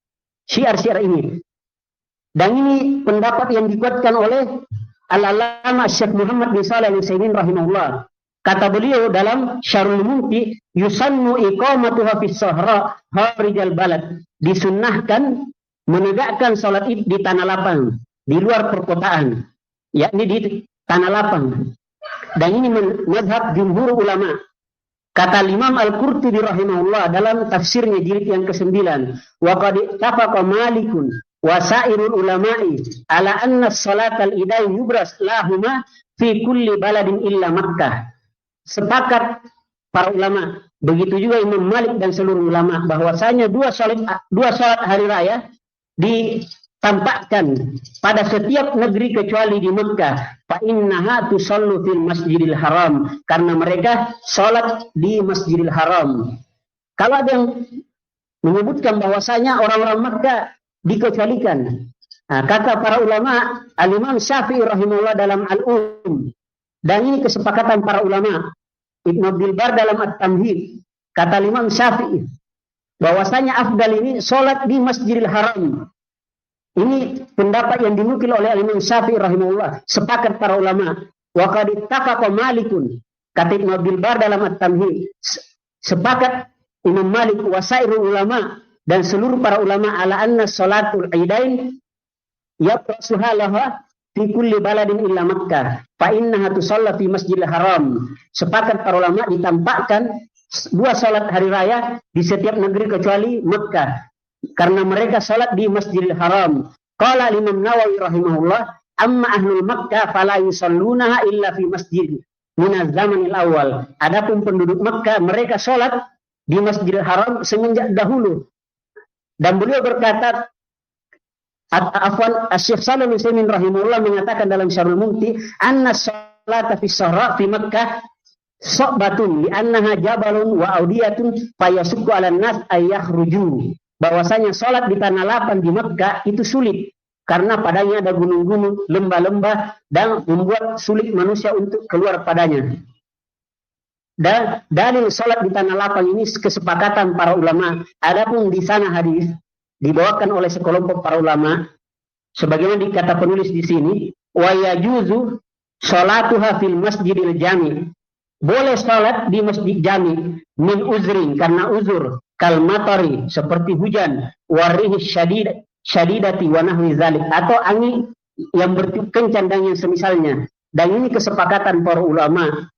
Dan ini pendapat yang dikuatkan oleh Al-Allamah Syekh Muhammad bin Shalih Al-Utsaimin rahimahullah. Kata beliau dalam Syarhul Mumti, yusannu iqamatuha fis sahra kharijal balad, disunnahkan menegakkan salat Id di tanah lapang, di luar perkotaan, yakni di tanah lapang. Dan ini mazhab jumhur ulama. Kata Imam Al-Qurtubi rahimahullah dalam tafsirnya jilid yang ke-9, wa qad ittafaqa Malikun wa sairul ulama'i ala anna salatal idain yubras lahuma fi kulli baladin illa Makkah. Sepakat para ulama, begitu juga Imam Malik dan seluruh ulama, bahwasanya dua salat hari raya ditampakkan pada setiap negeri kecuali di Mekah. Fa innaha tusallu fil Masjidil Haram, karena mereka salat di Masjidil Haram. Kalau ada yang menyebutkan bahwasanya orang-orang Mekah dikecualikan, kata para ulama, Al-Imam Syafi'i rahimahullah dalam Al-Um, dan ini kesepakatan para ulama. Ibnu Abdul Bar dalam At-Tamhid, kata Imam Syafi'i bahwasanya afdal ini salat di Masjidil Haram. Ini pendapat yang dinukil oleh Imam Syafi'i rahimahullah, sepakat para ulama. Wa qad ittafaqa Malikun, kata Ibnu Abdul Bar dalam At-Tamhid, sepakat Imam Malik wasairul ulama dan seluruh para ulama ala anna salatul idain yabrasuha laha fi kulli baladin illa Makkah fa innaha tusalla fi Masjidil Haram. Sepakat para ulama ditampakkan dua salat hari raya di setiap negeri kecuali Makkah, karena mereka salat di Masjidil Haram. Qala Imam Nawawi rahimahullah, amma ahlul Makkah fala yusallunaha illa fi masjid minaz zamanil awal. Adapun penduduk Makkah, mereka salat di Masjidil Haram semenjak dahulu. Dan beliau berkata, Syekh Shalih Al-Utsaimin rahimahullah mengatakan dalam Syarhul Mumti, anna salata fi sahra fi Makkah so'batun li annaha jabalun wa audiyatun fayasukku 'alan nas ayakhruju. Bahwasanya salat di tanah lapang di Makkah itu sulit karena padanya ada gunung-gunung, lembah-lembah, dan membuat sulit manusia untuk keluar padanya. Dan dalil salat di tanah lapang ini kesepakatan para ulama. Adapun di sana hadis dibawakan oleh sekelompok para ulama, sebagaimana dikata penulis di sini, wa yajuzu salatuha fil masjidil jami. Boleh salat di masjid jami min uzrin, karena uzur, kal matari, seperti hujan, warihi syadidati wa nahwi zalik, atau angin yang bertiup kencang dan yang semisalnya. Dan ini kesepakatan para ulama.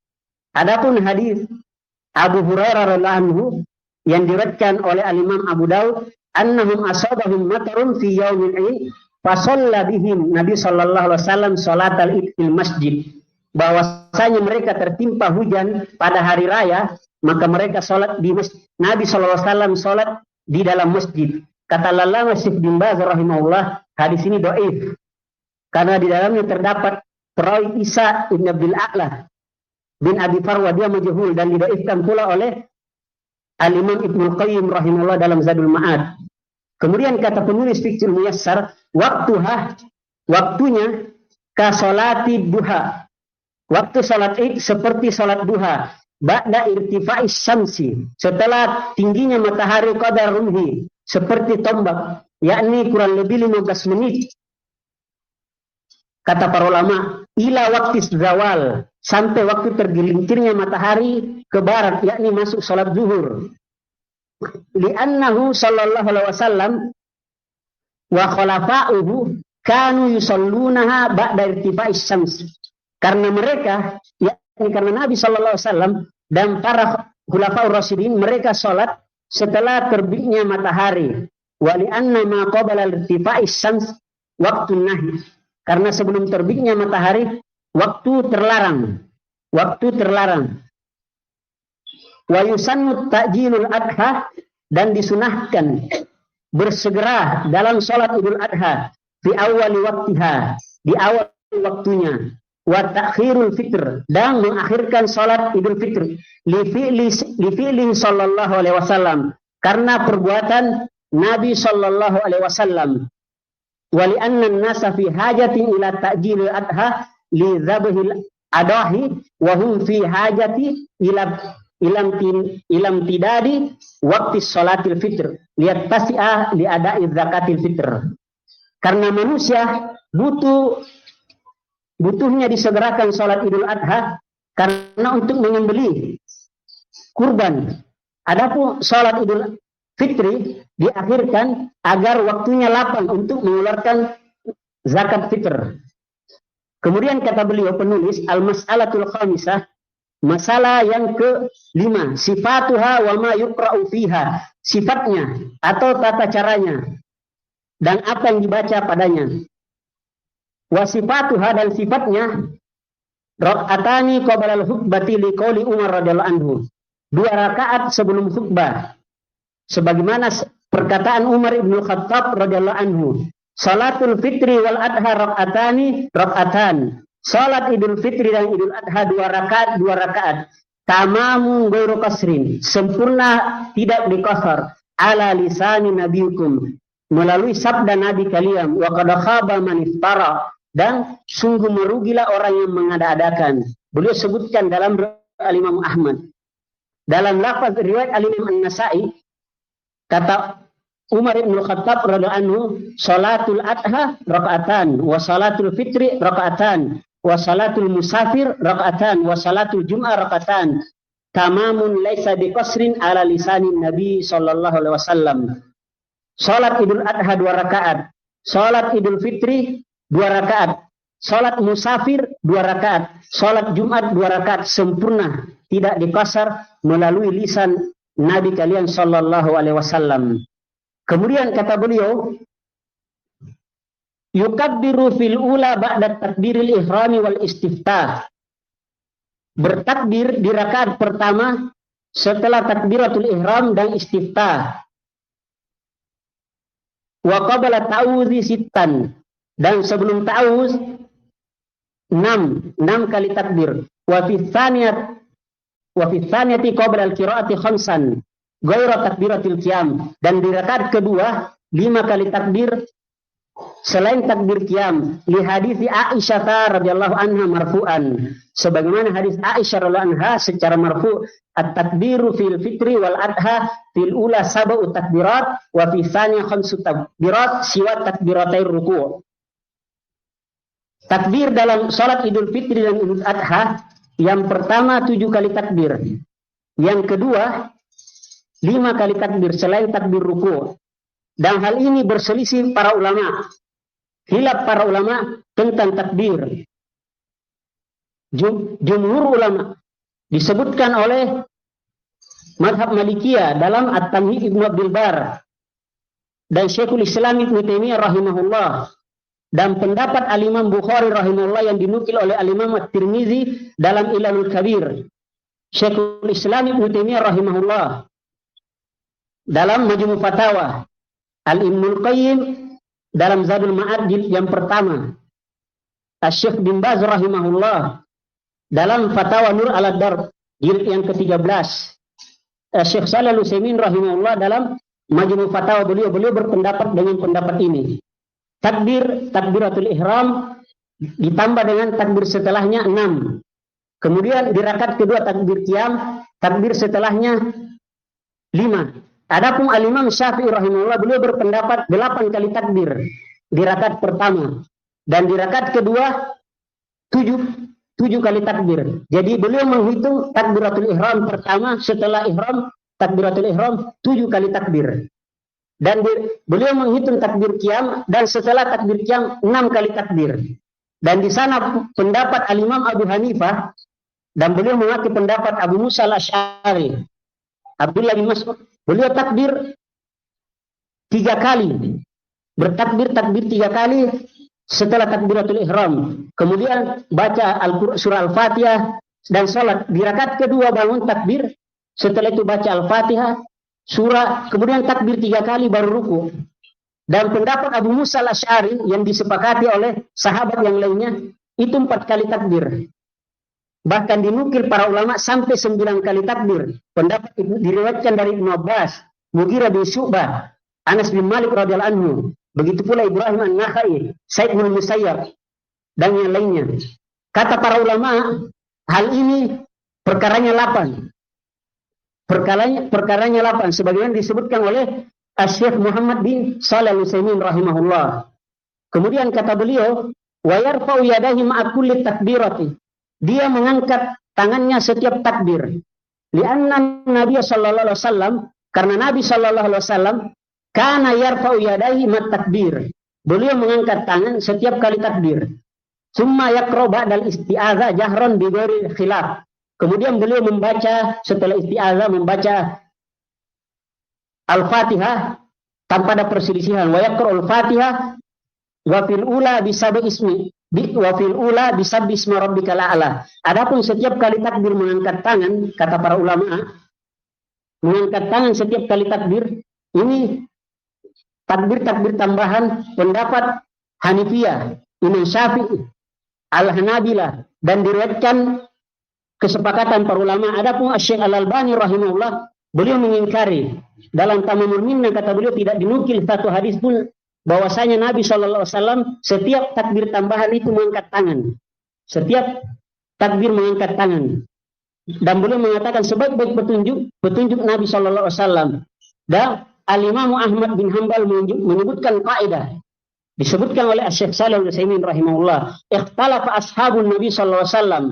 Adapun hadis Abu Hurairah radhiyallahu anhu yang diriwayatkan oleh Al-Imam Abu Daud, annahum asabahum matarun fi yaumil Id fa shalla bihim Nabi sallallahu alaihi wasallam salatal Id fil masjid. Bahwasanya mereka tertimpa hujan pada hari raya, maka mereka salat di masjid. Nabi sallallahu alaihi wasallam salat di dalam masjid. Kata Allama Syekh bin Baz rahimahullah, hadis ini dhaif karena di dalamnya terdapat perawi Isa bin Abdul A'la bin Abi Farwa, dia majhul dan didhaifkan pula oleh Al-Imam Ibnu Qayyim rahimahullah dalam Zadul Ma'ad. Kemudian kata penulis Fiqhul Muyassar, waktunya ka salati duha. Waktu salat Id seperti salat duha. Ba'da irtifa'is syamsi, setelah tingginya matahari qadar rumhi, seperti tombak, yakni kurang lebih 15 menit. Kata para ulama, ila waktu zawal, sampai waktu tergelincirnya matahari ke barat, yakni masuk salat zuhur. Li'annahu sallallahu alaihi wasallam wa khalafa'uhu kanu yusallunaha ba'da irtifa'is syams. Karena mereka, yakni karena Nabi sallallahu alaihi wasallam dan para khulafaur rasyidin, mereka salat setelah terbitnya matahari. Wa li'anna ma qabala irtifa'is syams waktu nahi. Karena sebelum terbitnya matahari waktu terlarang. Wa yusannu ta'jilul adha, dan disunahkan bersegera dalam salat Idul Adha fi awali waktiha, di awal waktunya. Wa ta'khirul fitr, dan mengakhirkan salat Idul Fitri li fi'li sallallahu alaihi wasallam, karena perbuatan Nabi sallallahu alaihi wasallam. Wa li anna an-nasa fi hajatin ila ta'jilil adha li dzabhil adahi wa hum fi hajati ilam tidadi waktu salatil fitr lihat tasi'ah li ada'i zakatil fitr. Karena manusia butuhnya disegerakan salat Idul Adha karena untuk menyembelih kurban. Adapun salat Idul Fitri diakhirkan agar waktunya lapang untuk mengeluarkan zakat fitr. Kemudian kata beliau penulis, al-mas'alatul khamisah, masalah yang ke-5, sifatuha wa ma yuqra'u fiha, sifatnya atau tata caranya dan apa yang dibaca padanya. Wa sifatuha, dan sifatnya, rak'atani qabla al-khutbati liqauli Umar radhiyallahu anhu, 2 rakaat sebelum khutbah, sebagaimana perkataan Umar ibn Khattab radhiyallahu anhu. Salatul fitri wal adha rak'atan. Salat Idul Fitri dan Idul Adha 2 rakaat. Tamamun ghairu kasrin, sempurna tidak diqasar, ala lisani nabiyikum, melalui sabda Nabi kalian, wa qad khaba man iftara, dan sungguh merugilah orang yang mengada-adakan. Beliau sebutkan dalam Al-Imam Ahmad. Dalam lafaz riwayat Al-Imam An-Nasa'i, kata Umar bin Khattab radhiyallahu anhu, salatul adha rakaatan, wa salatul fitri rakaatan, wa salatul musafir rakaatan, wa salatul jum'ah rakaatan. Tamamun laisa biqasrin ala lisanin Nabi sallallahu alaihi wasallam. Salat Idul Adha 2 rakaat, salat Idul Fitri 2 rakaat, salat musafir 2 rakaat, salat Jumat 2 rakaat, sempurna, tidak dikasar melalui lisan Nabi kalian sallallahu alaihi wasallam. Kemudian kata beliau, yukabbiru fil ula ba'da takbiril ihrami wal istiftah. Bertakbir di rakaat pertama setelah takbiratul ihram dan istiftah. Wa qabla ta'awudzi sittan, dan sebelum ta'awuz 6 kali takbir. Wa fi tsaniyati qabla al-qira'ati khamsan ghairu takbiratil qiyam, dan di rakaat kedua 5 kali takbir selain takbir qiyam, li hadis Aisyah radhiyallahu anha marfu'an, sebagaimana hadis Aisyah radhiyallahu anha secara marfu', at-takbiru fil fitri wal adha fil ula 7 takbirat wa fi tsaniyah 5 takbirat siwa takbiratai ruku'. Takbir dalam salat Idul Fitri dan Idul Adha, yang pertama 7 kali takbir, yang kedua 5 kali takbir selain takbir ruku'. Dan hal ini berselisih para ulama. Khilaf para ulama tentang takbir. Jumhur ulama disebutkan oleh mazhab Malikiyah dalam At-Tamhid Ibnu Abdul Bar dan Syekhul Islam Ibnu Taimiyah rahimahullah, dan pendapat Al-Imam Bukhari rahimahullah yang dinukil oleh Al-Imam At-Tirmizi dalam Ilalul Kabir, Syekhul Islam Ibnu Taimiyah rahimahullah dalam Majmu' Fatawa, Al-Ibnul Qayyim dalam Zadul Ma'ad jilid yang pertama, Asy-Syaikh bin Baz rahimahullah dalam Fatawa Nur ala Darb jilid yang ke-13, Syekh Shalih Al-Utsaimin rahimahullah dalam Majmu' Fatawa beliau berpendapat dengan pendapat ini. Takbiratul ihram ditambah dengan takbir setelahnya 6. Kemudian di rakaat kedua takbir qiyam, takbir setelahnya 5. Adapun Al-Imam Syafi'i rahimahullah beliau berpendapat 8 kali takbir di rakaat pertama dan di rakaat kedua 7 kali takbir. Jadi beliau menghitung takbiratul ihram pertama, setelah ihram takbiratul ihram 7 kali takbir. Dan beliau menghitung takbir qiyam dan setelah takbir qiyam 6 kali takbir. Dan di sana pendapat Al-Imam Abu Hanifah dan beliau mengaku pendapat Abu Musa Al-Asy'ari, Abdullah bin Mas'ud, beliau takbir 3 kali. Bertakbir 3 kali setelah takbiratul ihram. Kemudian baca surah Al-Fatihah dan salat. Di rakaat kedua bangun takbir, setelah itu baca Al-Fatihah, surah, kemudian takbir 3 kali baru ruku. Dan pendapat Abu Musa Al-Asy'ari yang disepakati oleh sahabat yang lainnya itu 4 kali takbir. Bahkan dinukil para ulama sampai 9 kali takbir. Pendapat itu diriwayatkan dari Ibnu Abbas, Mughirah bin Syu'bah, Anas bin Malik radhiyallahu anhu, begitu pula Ibrahim An-Nakhai, Sa'id bin Musayyab dan yang lainnya. Kata para ulama, hal ini perkaranya 8. Perkaranya 8 sebagaimana disebutkan oleh Asy-Syaikh Muhammad bin Shalih Al-Utsaimin rahimahullah. Kemudian kata beliau, wa yarfa'u yadayhi ma'a kulli takbirati. Dia mengangkat tangannya setiap takbir. Li'anna Nabi sallallahu alaihi wasallam, karena Nabi sallallahu alaihi wasallam kana yarfa'u yadayhi ma'a takbir. Beliau mengangkat tangan setiap kali takbir. Summa yaqra ba'dal isti'adzah jahran bi ghairi khilaf. Kemudian beliau membaca setelah isti'adzah membaca Al-Fatihah tanpa ada perselisihan. Wa yaqra Al-Fatihah wa fil ula bisabbi ismi rabbikal a'la. Adapun setiap kali takbir mengangkat tangan, kata para ulama, mengangkat tangan setiap kali takbir ini takbir tambahan pendapat Hanifiyah, Imam Syafi'i, Al-Hanabilah, dan diriwayatkan kesepakatan para ulama. Adapun Asy-Syaikh Al-Albani rahimahullah, beliau mengingkari dalam Tamamul Minnah, kata beliau tidak dinukil satu hadis pun bahwasanya Nabi sallallahu alaihi wasallam setiap takbir tambahan itu mengangkat tangan. Setiap takbir mengangkat tangan. Dan beliau mengatakan sebaik-baik petunjuk Nabi sallallahu alaihi wasallam. Dan Al-Imam Ahmad bin Hanbal menyebutkan kaidah. Disebutkan oleh Asy-Syaikh Shalih Al-Utsaimin rahimahullah, ikhtalafa ashabun Nabi sallallahu alaihi wasallam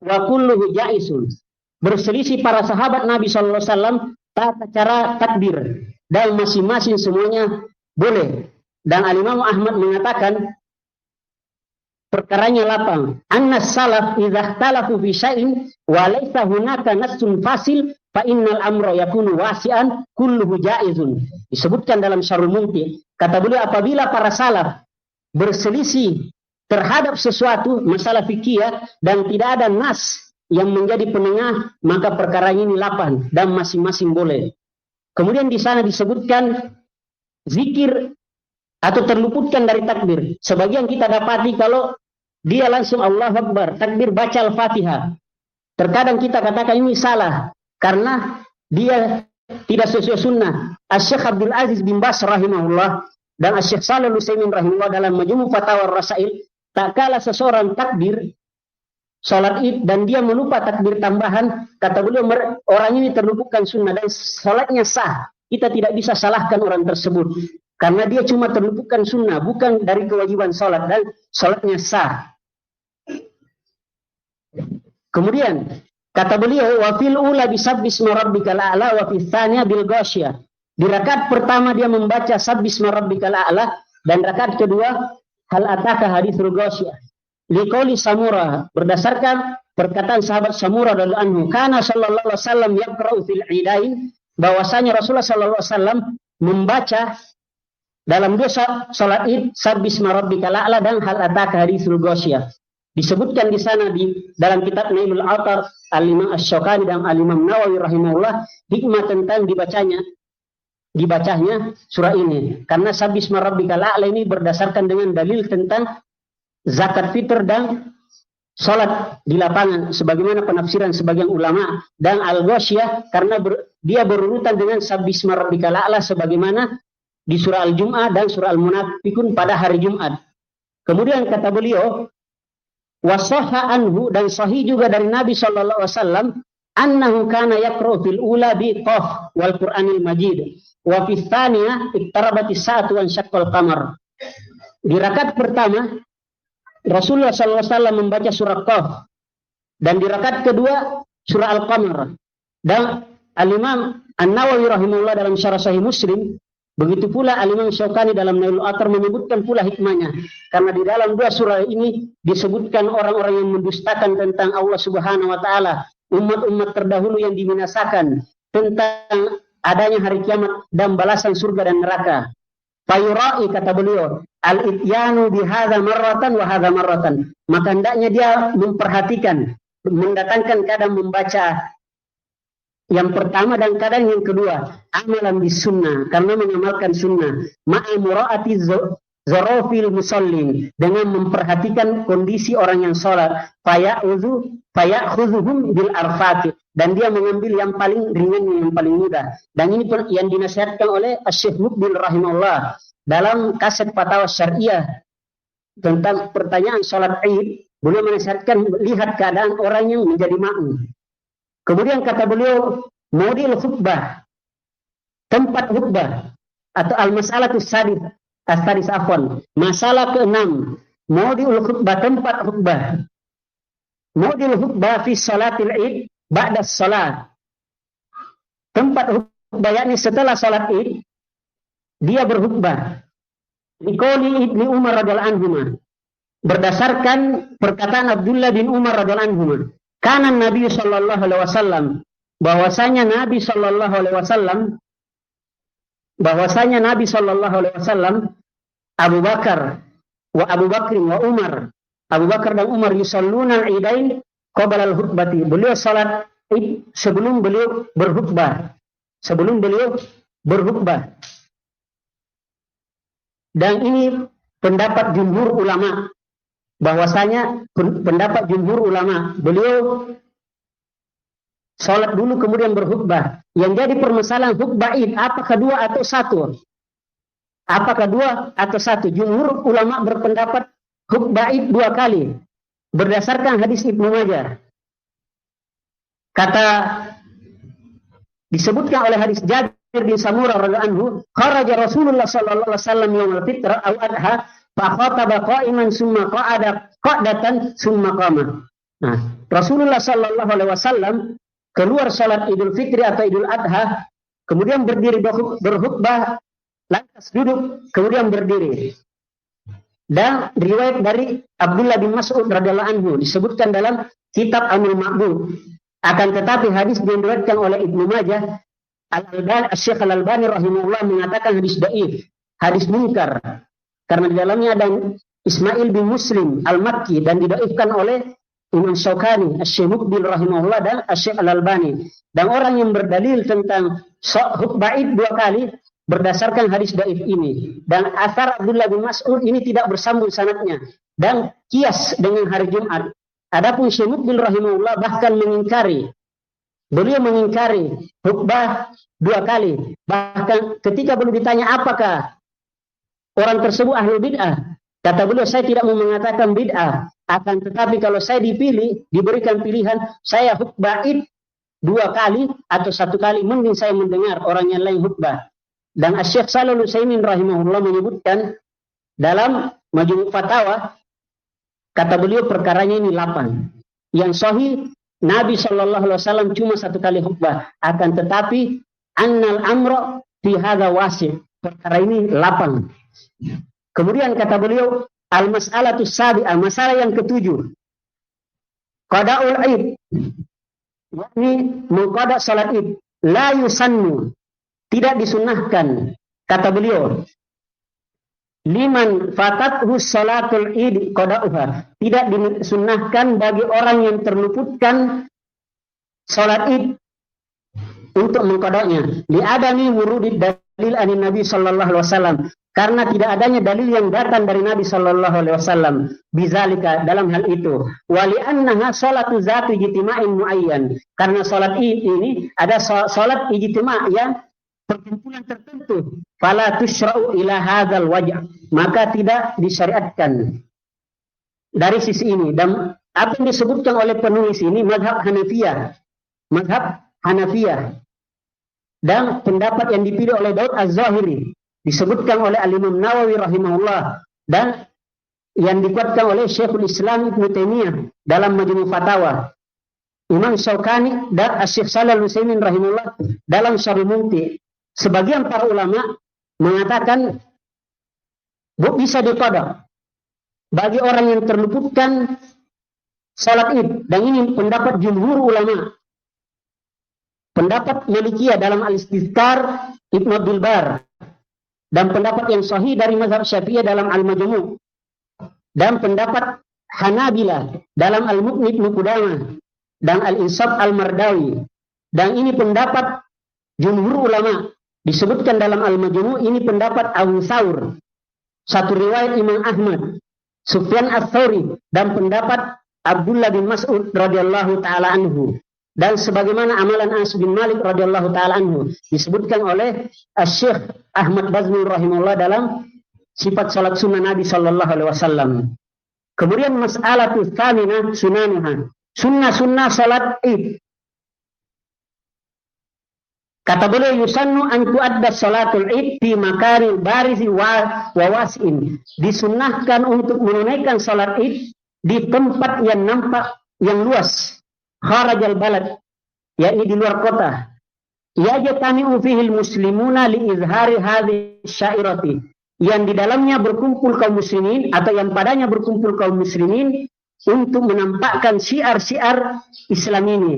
wa kulluhu jaisun. Berselisih para sahabat Nabi sallallahu alaihi wasallam tata cara takbir dan masing-masing semuanya boleh. Dan Al-Imam Ahmad mengatakan perkaranya 8. Annas salaf idza ikhtalafu fi syai'in wa laysa hunaka nassun fasil fa innal amra yakunu wasi'an kulluhu jaizun. Disebutkan dalam Syarhul Mumti. Kata beliau, apabila para salaf berselisih terhadap sesuatu masalah fikih dan tidak ada nas yang menjadi penengah, maka perkara ini 8 dan masing-masing boleh. Kemudian di sana disebutkan zikir atau terluputkan dari takbir. Sebagian kita dapati kalau dia langsung Allahu Akbar, takbir baca Al-Fatihah. Terkadang kita katakan ini salah karena dia tidak sesuai sunnah. Asy-Syaikh Abdul Aziz bin Baz rahimahullah dan Asy-Syaikh Shalih Al-Utsaimin rahimahullah dalam Majmu' Fatawa Rasail, tak kala seseorang takbir salat Id dan dia melupa takbir tambahan, kata beliau orang ini terluputkan sunnah dan salatnya sah. Kita tidak bisa salahkan orang tersebut karena dia cuma terluputkan sunnah, bukan dari kewajiban salat, dan salatnya sah. Kemudian kata beliau, wa fil ula bisabbismi rabbikal a'la wa fil tsaniya bil ghasyiyah. Di rakaat pertama dia membaca sabbismi rabbikal a'la dan rakaat kedua hal ataka haditsul ghasyiyah. Liqauli Samurah, berdasarkan perkataan sahabat Samurah radhiyallahu anhu, kana sallallahu alaihi wasallam yaqra'u fil idain, bahwasanya Rasulullah sallallahu alaihi wasallam membaca dalam dua salat Id sabbismi rabbikal a'la dan hal ataka haditsul ghasyiyah. Disebutkan di sana di dalam kitab Nailul Autar Al-Imam Asy-Syaukani dan Al-Imam Nawawi rahimahullah hikmah tentang dibacanya dibacanya surah ini. Karena Sabbisma Rabbikal A'la ini berdasarkan dengan dalil tentang zakat fitr dan salat di lapangan sebagaimana penafsiran sebagian ulama, dan Al-Ghasyiyah karena dia berurutan dengan Sabbisma Rabbikal A'la sebagaimana di surah Al-Jum'ah dan surah Al-Munafikun pada hari Jumat. Kemudian kata beliau, wasahha anhu, dan sahih juga dari Nabi sallallahu alaihi wasallam, annahu kana yaqra'u fil ula bi qaf wal Qur'anil Majid wa fi tsaniyah iqtarabatis sa'atu wa syaqqal qamar. Di rakaat pertama Rasulullah sallallahu alaihi wasallam membaca surah Qaf, dan di rakaat kedua surah Al-Qamar. Dan Al-Imam An-Nawawi rahimahullah dalam Syarah Sahih Muslim, begitu pula Al-Imam Syaukani dalam Nailul Autar menyebutkan pula hikmahnya. Karena di dalam dua surah ini disebutkan orang-orang yang mendustakan tentang Allah Subhanahu wa taala, umat-umat terdahulu yang dibinasakan, tentang adanya hari kiamat dan balasan surga dan neraka. Fayura'i, kata beliau, al-ityanu bihadza marratan wa hadza marratan. Maka hendaknya dia memperhatikan, mendatangkan kadang membaca yang pertama dan kadang yang kedua, amalan bis sunnah, karena mengamalkan sunnah, ma'a mura'ati zarofil musallin, dengan memperhatikan kondisi orang yang sholat, faya'khudhuhum bil arfaqi, dan dia mengambil yang paling ringan, yang paling mudah. Dan ini yang dinasihatkan oleh Syekh Mukbil rahimahullah dalam kaset Fatwa Syariah tentang pertanyaan sholat Id. Beliau menasihatkan lihat keadaan orang yang menjadi makmum. Kemudian kata beliau, model khutbah, tempat khutbah, atau al-mas'alatus sadis afwan, masalah ke-6, model khutbah, tempat khutbah. Model khutbah fi salatil id ba'da salat. Tempat khutbah yakni setelah salat id dia berkhutbah. Liqauli Ibnu Umar radhiyallahu anhu, berdasarkan perkataan Abdullah bin Umar radhiyallahu anhu, kana Nabi sallallahu alaihi wasallam, bahwasanya Nabi sallallahu alaihi wasallam Abu Bakar wa Umar, Abu Bakar dan Umar yusalluna al-idain qabla al-khutbati. Beliau salat Id sebelum beliau berkhutbah. Dan ini pendapat jumhur ulama, bahwasanya pendapat jumhur ulama, beliau salat dulu kemudian berkhutbah. Yang jadi permasalahan khutbah Id apakah dua atau satu? Apakah dua atau satu? Jumhur ulama berpendapat khutbah Id 2 kali berdasarkan hadis Ibnu Majah. Kata disebutkan oleh hadis Jabir bin Samurah radhiyallahu anhu, kharaja Rasulullah sallallahu alaihi wasallam yaumul fitr aw adha fa khataba qa'iman summa qa'ada qa'datan summa qama. Nah, Rasulullah sallallahu alaihi wasallam keluar salat Idul Fitri atau Idul Adha, kemudian berdiri berkhutbah, lantas duduk, kemudian berdiri. Dan riwayat dari Abdullah bin Mas'ud radhiyallahu anhu disebutkan dalam kitab Amul Ma'bud. Akan tetapi hadis diriwayatkan oleh Ibnu Majah, Syekh Al-Albani rahimahullah mengatakan hadis dhaif, hadis munkar, karena di dalamnya ada Ismail bin Muslim Al-Makki dan didhaifkan oleh Imam Syaukani, Syekh Mukbil rahimahullah dan Syekh Al-Albani. Dan orang yang berdalil tentang khutbah Id 2 kali berdasarkan hadis dhaif ini, dan asar Abdullah bin Mas'ud ini tidak bersambung sanadnya dan kias dengan hari Jumat. Adapun Syekh Mukbil rahimahullah bahkan mengingkari, beliau mengingkari khutbah 2 kali. Bahkan ketika beliau ditanya apakah orang tersebut ahli bid'ah, kata beliau, saya tidak mau mengatakan bid'ah, akan tetapi kalau saya dipilih, diberikan pilihan, saya khutbah Id 2 kali atau 1 kali, mending saya mendengar orang yang lain khutbah. Dan Syekh Shalih Al-Utsaimin rahimahullah menyebutkan dalam Majmu' Fatawa, kata beliau perkaranya ini 8. Yang sahih Nabi sallallahu alaihi wasallam cuma 1 kali khutbah, akan tetapi annal amra fi hadza wasi', perkara ini 8. Kemudian kata beliau al-mas'alatus sabi'ah, masalah yang ke-7, qada'ul id, yakni mengqada salat Id, la yusannu, tidak disunnahkan, kata beliau, liman fatathu salatul id qada'uha, tidak disunnahkan bagi orang yang terluputkan salat Id untuk mengqadanya, li adami wurudid dalil an Nabi sallallahu alaihi wasallam, karena tidak adanya dalil yang datang dari Nabi sallallahu alaihi wasallam bizalika dalam hal itu. Wa li annaha salatu zatu ijtima'in muayyan, karena salat ini ada salat ijtima' yang perkumpulan tertentu. Fala tusyra'u ila hadzal wajh, maka tidak disyariatkan dari sisi ini. Dan apa yang disebutkan oleh penulis ini mazhab Hanafiyah dan pendapat yang dipilih oleh Daud Az-Zahiri, disebutkan oleh Al-Imam Nawawi rahimahullah, dan yang dikuatkan oleh Syekhul Islam Ibnu Taimiyah dalam Majmu' Fatawa, Imam Syaukani dan Asy-Syaikh Shalih Al-Utsaimin rahimahullah dalam Syarh Mumti. Sebagian para ulama mengatakan bisa diqada bagi orang yang terluputkan salat Id, dan ini pendapat jumhur ulama. Pendapat Malikiyah dalam Al-Istizkar Ibnu Abdul Bar, dan pendapat yang sahih dari mazhab Syafi'iyah dalam Al-Majmu', dan pendapat Hanabilah dalam Al-Mughni Ibnu Qudamah dan Al-Insaf Al-Mardawi. Dan ini pendapat jumhur ulama, disebutkan dalam Al-Majmu'. Ini pendapat Abu Thawr, satu riwayat Imam Ahmad, Sufyan Ats-Tsauri, dan pendapat Abdullah bin Mas'ud radhiyallahu taala anhu, dan sebagaimana amalan Anas bin Malik radhiyallahu taala anhu, disebutkan oleh Syekh Ahmad Bazmul rahimahullah dalam sifat salat sunnah Nabi sallallahu alaihi wasallam. Kemudian mas'alatu tsaminah sunanuha, sunnah salat Id. Kata beliau, yusannu an tu'adda salatul Id fi makanil barizi wa wasi'in, disunnahkan untuk menunaikan salat Id di tempat yang nampak, yang luas, kharajal balad, yakni di luar kota. Yajtami'u fihil muslimuna li izhari hadhihi syairati, yang di dalamnya berkumpul kaum muslimin, atau yang padanya berkumpul kaum muslimin untuk menampakkan syiar-syiar Islam ini.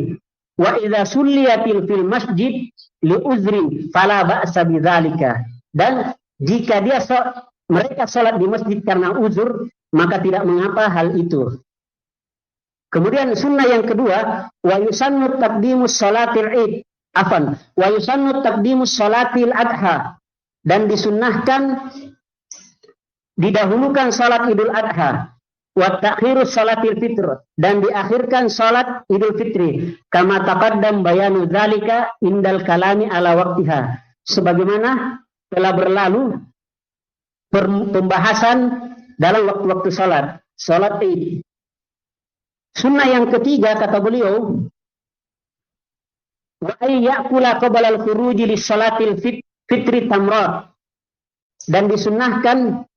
Wa idza sulliyatil fil masjid li uzrin fala ba'sa bidzalika, dan jika mereka salat di masjid karena uzur, maka tidak mengapa hal itu. Kemudian sunnah yang kedua, wa yusannu taqdimus salatil Id, wa yusannu taqdimus salatil Adha, dan disunnahkan didahulukan salat Idul Adha, wa ta'khirus salatil Fitr, dan diakhirkan salat Idul Fitri, kama taqaddam bayanu dzalika indal kalami ala waqtiha, sebagaimana telah berlalu pembahasan dalam waktu-waktu salat Id. Sunnah yang ketiga, kata beliau, wa ayyakula qabla al-khuruji lis-salatil fitri tamrat, dan disunnahkan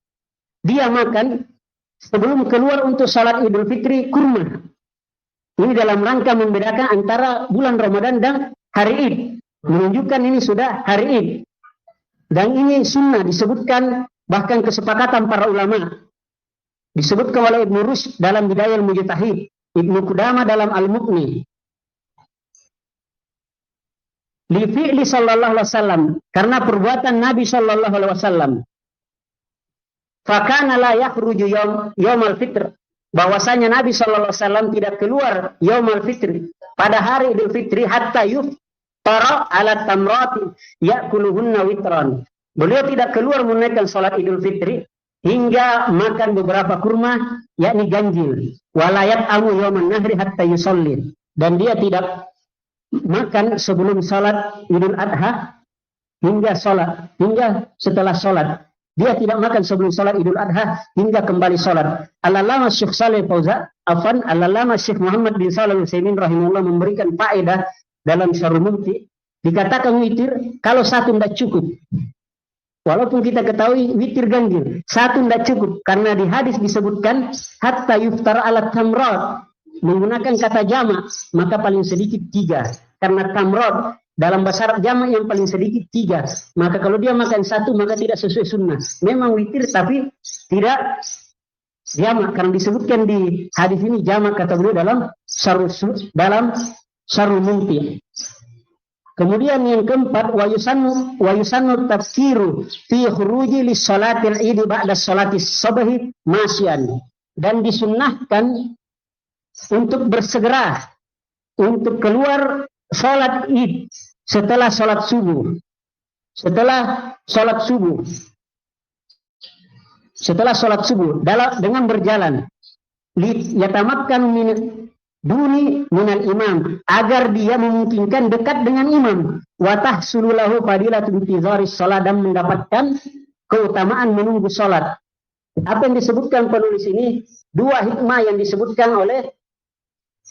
dia makan sebelum keluar untuk salat Idul Fitri kurma. Ini dalam rangka membedakan antara bulan Ramadan dan hari Id, menunjukkan ini sudah hari Id. Dan ini sunnah, disebutkan bahkan kesepakatan para ulama, disebutkan oleh Ibnu Rushd dalam Bidayah Al-Mujtahid, Ibnu Qudamah dalam Al-Mughni. Li fi'li sallallahu alaihi wasallam, karena perbuatan Nabi sallallahu alaihi wasallam. Fa kana la yakhruju yaumal fitr, bahwasanya Nabi sallallahu alaihi wasallam tidak keluar yaumal fitri, pada hari Idul Fitri, hatta yuftara ala tamrati yakuluhunna witran. Beliau tidak keluar menunaikan salat Idul Fitri hingga makan beberapa kurma, yakni ganjil. Walayat amu yauman nahri hatta yusallin, dan dia tidak makan sebelum salat Idul Adha hingga setelah salat. Dia tidak makan sebelum salat Idul Adha hingga kembali salat. Al-Allamah Syekh Shalih Al-Allamah Syekh Muhammad bin Shalih Al-Utsaimin rahimahullah memberikan faedah dalam Syarh Mumti, dikatakan witir kalau satu tidak cukup. Walaupun kita ketahui witir ganjil, satu tidak cukup, karena di hadis disebutkan hatta yuftar ala tamrat, menggunakan kata jamak, maka paling sedikit 3. Karena tamrat dalam bahasa Arab jamak yang paling sedikit 3. Maka kalau dia makan satu, maka tidak sesuai sunnah. Memang witir tapi tidak jamak, karena disebutkan di hadis ini jamak, kata beliau dalam Syarh Mumti. Kemudian yang keempat, wa yusannu tafsiru fi khuruji lis salatil Id ba'da salatis subhi masyan, dan disunnahkan untuk bersegera untuk keluar salat Id setelah salat subuh. setelah sholat subuh. Setelah sholat subuh, dengan berjalan, yatamakkan duni minal imam, agar dia memungkinkan dekat dengan imam, wa tahsulu lahu fadilatun intizaris shalah, dan mendapatkan keutamaan menunggu sholat. Apa yang disebutkan penulis ini? Dua hikmah yang disebutkan oleh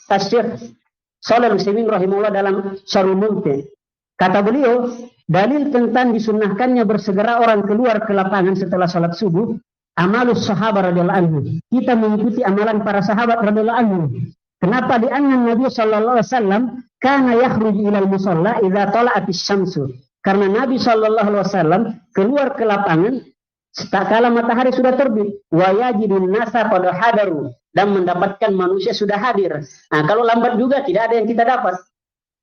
Syekh Shalih Al-Utsaimin rahimahullah dalam Syarhul Mumti'. Kata beliau, dalil tentang disunnahkannya bersegera orang keluar ke lapangan setelah sholat subuh, amalus sahabat radhiyallahu anhu. Kita mengikuti amalan para sahabat radhiyallahu anhu. Kenapa? Di anna Nabi sallallahu alaihi wasallam kana yakhruju ilal musalla idza tala'atis syamsu. Karena Nabi sallallahu alaihi wasallam keluar ke lapangan tatkala matahari sudah terbit, wa yajidun nasa qad hadaru, dan mendapatkan manusia sudah hadir. Nah, kalau lambat juga tidak ada yang kita dapat.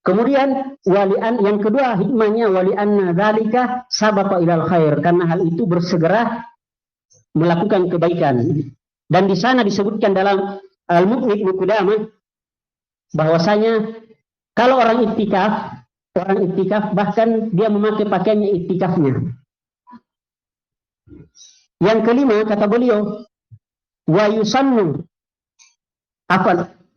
Kemudian yang kedua hikmahnya, wali anna dzalika sabaqa ilal khair, karena hal itu bersegera melakukan kebaikan. Dan di sana disebutkan dalam Al-Mughni Ibnu Qudamah bahwasanya kalau orang iktikaf bahkan dia memakai pakaiannya iktikafnya. Yang kelima kata beliau, wa yusannu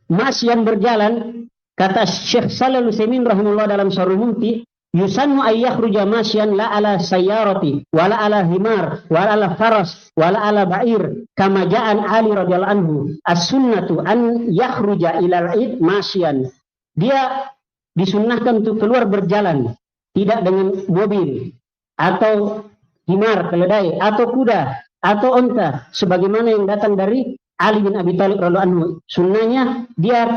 masyan berjalan, kata Syekh Shalih Al-Utsaimin rahimahullah dalam Syarhul Mumti', yusannu ay yakhruja masyan la ala sayyarati wala ala himar wala ala faras wala ala ba'ir kama ja'an Ali radhiyallahu anhu. As-sunnatu an yakhruja ilal id masyan. Dia disunnahkan untuk keluar berjalan, tidak dengan mobil atau himar, keledai, atau kuda, atau onta, sebagaimana yang datang dari Ali bin Abi Thalib radhiyallahu anhu. Sunnahnya dia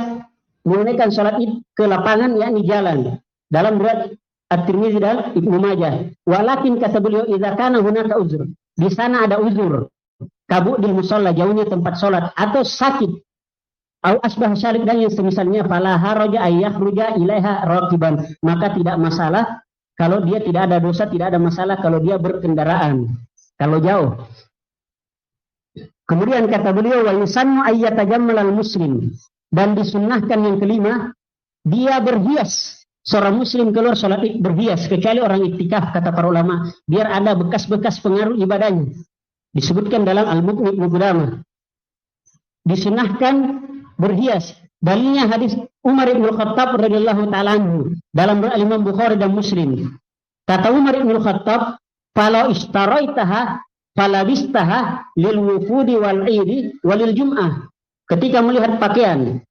menunaikan salat id ke lapangan, yakni jalan. Dalam berat At-Tirmidzi dan Ibnu Majah. Walakin kata beliau, idza kana hunaka uzur, di sana ada uzur, kabudil musalla, jauhnya tempat salat, atau sakit, au asbah syalik, dan yang semisalnya, fala haraja ayyakhruja ilaiha raqiban, maka tidak masalah kalau dia tidak ada dosa, tidak ada masalah kalau dia berkendaraan, kalau jauh. Kemudian kata beliau, wa yusannu ayyatagammalal muslim, dan disunnahkan yang kelima, dia berhias. Seorang muslim keluar sholat id berhias, kecuali orang iktikaf, kata para ulama, biar ada bekas-bekas pengaruh ibadahnya. Disebutkan dalam Al-Mughni Ibnu Qudamah. Disunnahkan berhias. Dalilnya hadis Umar bin Khattab radhiyallahu ta'ala anhu dalam Imam Bukhari dan Muslim. Kata Umar bin Khattab, "Falau istaraitaha falabistaha lil wufudi wal 'idi walil jum'ah." Ketika melihat pakaian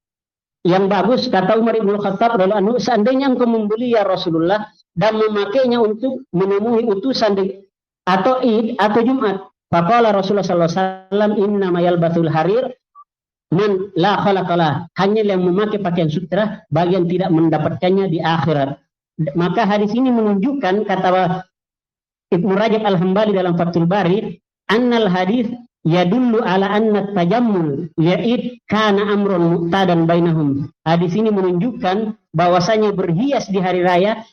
yang bagus, kata Umar bin Khattab radhiyallahu anhu, seandainya engkau membeli ya Rasulullah dan memakainya untuk menemui utusan atau Id atau Jumat. Faqala Rasulullah sallallahu alaihi wasallam, "Inna ma yalbasul harir man la khalaqala." Hanya yang memakai pakaian sutra bagian tidak mendapatkannya di akhirat. Maka hadis ini menunjukkan, kata Ibnu Rajab Al-Hambali dalam Fathul Bari, annal hadis yadullu ala anna tajammul ya'id kana amrun muqtadan bainahum. Hadis ini menunjukkan bahwasanya berhias di hari raya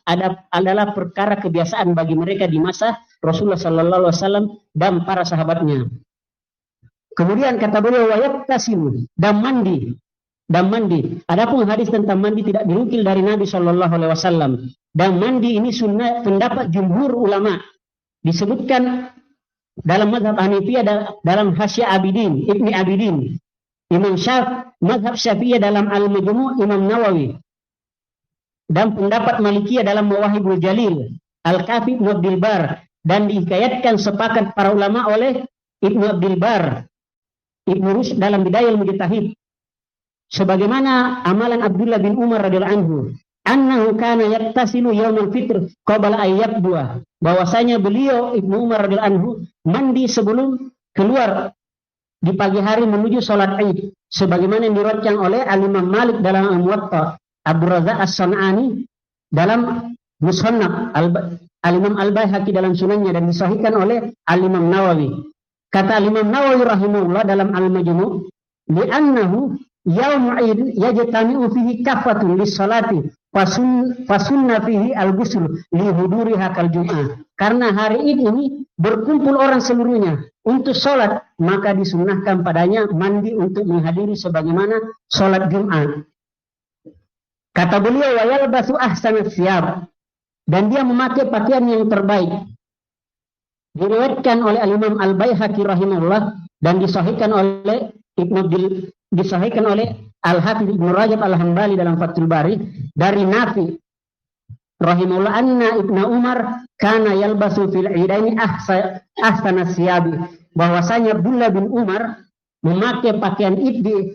adalah perkara kebiasaan bagi mereka di masa Rasulullah sallallahu alaihi wasallam dan para sahabatnya. Kemudian kata beliau, wayat tasim, dan mandi. Adapun hadis tentang mandi tidak dinukil dari Nabi sallallahu alaihi wasallam. Dan mandi ini sunnah, pendapat jumhur ulama. Disebutkan dalam mazhab Hanifiyah dalam Hasya Abidin, Ibni Abidin. Imam mazhab Syafi'iyah dalam Al-Majmu' Imam Nawawi. Dan pendapat Malikiyah dalam Mawahibul Jalil, Al-Kafi Ibnu Abdul Bar, dan dihikayatkan sepakat para ulama oleh Ibnu Abdul Bar, Ibnu Rushd dalam Bidayah Al-Mujtahid. Sebagaimana amalan Abdullah bin Umar radhiyallahu anhu, annahu kana yattasilu yaumul fitr qabla ayyabwa, bahwasanya beliau Ibnu Umar radhiyallahu anhu mandi sebelum keluar di pagi hari menuju salat Id, sebagaimana yang diriwayatkan oleh Al-Imam Malik dalam Al-Muwatta, Abdul Razzaq As-San'ani dalam Musannaf, Al-Imam Al-Baihaqi dalam Sunannya, dan disahihkan oleh Al-Imam Nawawi. Kata Al-Imam Nawawi rahimahullah dalam Al-Majmu', li'annahu yaum Id yajtami'u fihi kaffatun lis-salati fasunna fihi al-ghusl li huduriha kal jum'ah. Karena hari Id ini berkumpul orang seluruhnya untuk salat, maka disunnahkan padanya mandi untuk menghadiri sebagaimana salat Jumat. Kata beliau, wa yalbasu ahsanat thiyab, dan dia memakai pakaian yang terbaik. Diriwayatkan oleh Al-Imam Al-Baihaqi rahimahullah dan disahihkan oleh disahihkan oleh Al-Hafiz Ibnu Rajab Al-Hambali dalam Fathul Bari dari Nafi rahimahullah anna Ibnu Umar kana yalbasu fil idaini ahsana siyabi, bahwasanya Abdullah bin Umar memakai pakaian Id di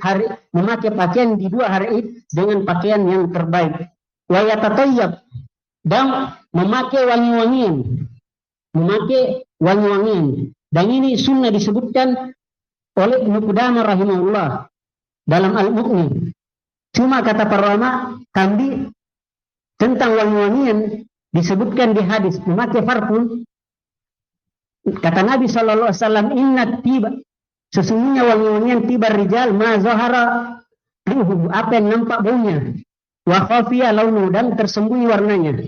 dua hari Id dengan pakaian yang terbaik. Wa yatatayyab, dan memakai wangi-wangian. Dan ini sunnah disebutkan oleh Ibnu Qudamah rahimahullah dalam Al-Mughni. Cuma kata para ulama, kami tentang wangi-wangian disebutkan di hadis memakai parfum. Kata Nabi SAW, inna tiba, sesungguhnya wangi-wangian tiba rijal ma zahara rihu, apa yang nampak baunya, wa khafiya launu, dan tersembunyi warnanya.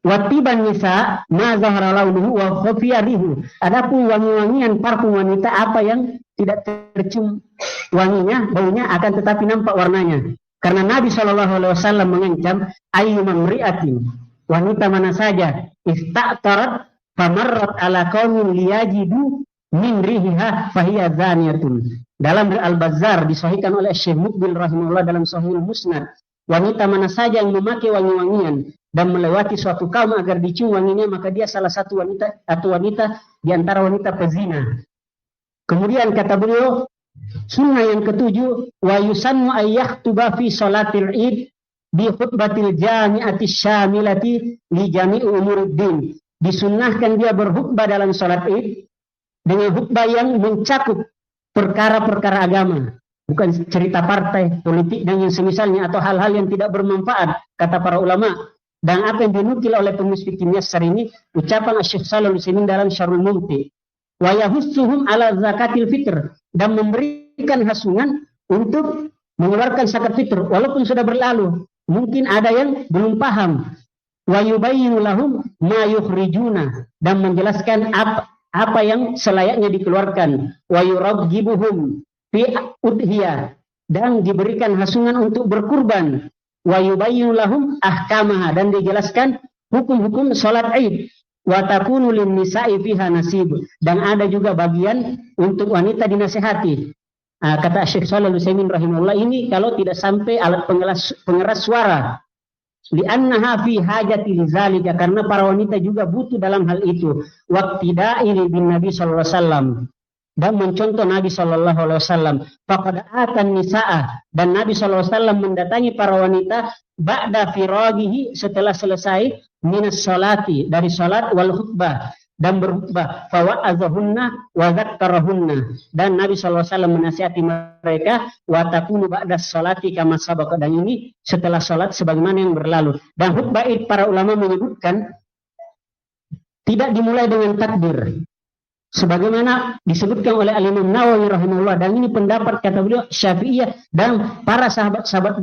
Watiban nisa ma zahara launuhu wa khafiya rihu, adapun wangi-wangian parfum wanita apa yang tidak tercium wanginya, baunya, akan tetapi nampak warnanya. Karena Nabi SAW mengancam ayyuman mri'atin, wanita mana saja ista'tarat famarrat ala qaumin liyajidu min rihiha fahiya zaniyatun. Dalam Al-Bazzar disahihkan oleh Syekh Muqbil rahimahullah dalam Sahihul Musnad, wanita mana saja yang memakai wangi-wangian dan melewati suatu kaum agar dicium wanginya, maka dia salah satu wanita atau wanita di antara wanita pezina. Kemudian kata beliau, sunnah yang ketujuh, wa yusannu ayyaktuba fi salatil id bi khutbatil jami'ati syamilati li jami'i umuruddin. Disunnahkan dia berkhutbah dalam salat id dengan khutbah yang mencakup perkara-perkara agama, bukan cerita partai, politik dan yang semisalnya, atau hal-hal yang tidak bermanfaat, kata para ulama. Dan apa yang dinukil oleh penulis Fiqh Yassar ini, ucapan Syekh Shalih Al-Utsaimin dalam Syarhul Mumti. Wa yahussuhum ala zakatil fitr, dan memberikan hasungan untuk mengeluarkan zakat fitr walaupun sudah berlalu, mungkin ada yang belum paham. Wa yubayyinu lahum ma yukhrijuna, dan menjelaskan apa yang selayaknya dikeluarkan. Wa yuraggibuhum fi udhiyah, dan diberikan hasungan untuk berkurban. Wa yubayyinu lahum ahkamaha, dan dijelaskan hukum-hukum salat Id. Wa takunu lin nisa'i fiha nasib, dan ada juga bagian untuk wanita dinasihati. Kata Syekh Shalih Al-Utsaimin rahimahullah, ini kalau tidak sampai alat pengeras suara, li'annaha fi hajati lidzalika, karena para wanita juga butuh dalam hal itu. Waqtida'i bin Nabi sallallahu alaihi wasallam, dan mencontoh Nabi sallallahu alaihi wasallam. Faqad atan nisaa, dan Nabi sallallahu alaihi wasallam mendatangi para wanita ba'da firagihi, setelah selesai minas salati, dari salat, wal khutbah, dan berkhutbah. Fawa'azahunna wa dzakkarahunna, dan Nabi sallallahu alaihi wasallam menasihati mereka. Wa takunu ba'da salati kama sabaqa, dan ini setelah salat sebagaimana yang berlalu. Dan khutbah Id para ulama menyebutkan tidak dimulai dengan takbir, sebagaimana disebutkan oleh Al-Imam Nawawi rahimahullah, dan ini pendapat kata beliau Syafi'iyah dan para sahabat-sahabat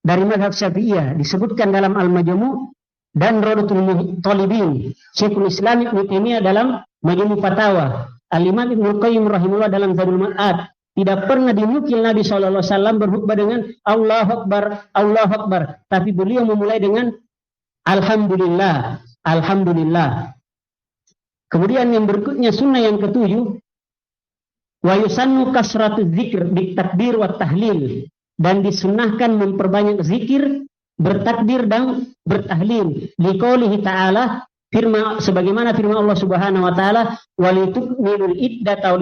dari mazhab Syafi'iyah, disebutkan dalam Al-Majmu' dan Rawdatul Talibin, Syekhul Islam Ibnu Taimiyah dalam Majmu' Fatawa, Al-Imam Ibnu Qayyim rahimahullah dalam Zadul Ma'ad. Tidak pernah dinukil Nabi SAW berkhutbah dengan Allahu Akbar, Allahu Akbar, tapi beliau memulai dengan Alhamdulillah, Alhamdulillah. Kemudian yang berikutnya sunnah yang ketujuh, wa yusannu kasratu dzikr bi takbir wa tahlil, dan disunnahkan memperbanyak zikir, bertakbir dan bertahlil. Liqaulihi ta'ala, sebagaimana firman Allah Subhanahu wa taala, walitukmilul iddata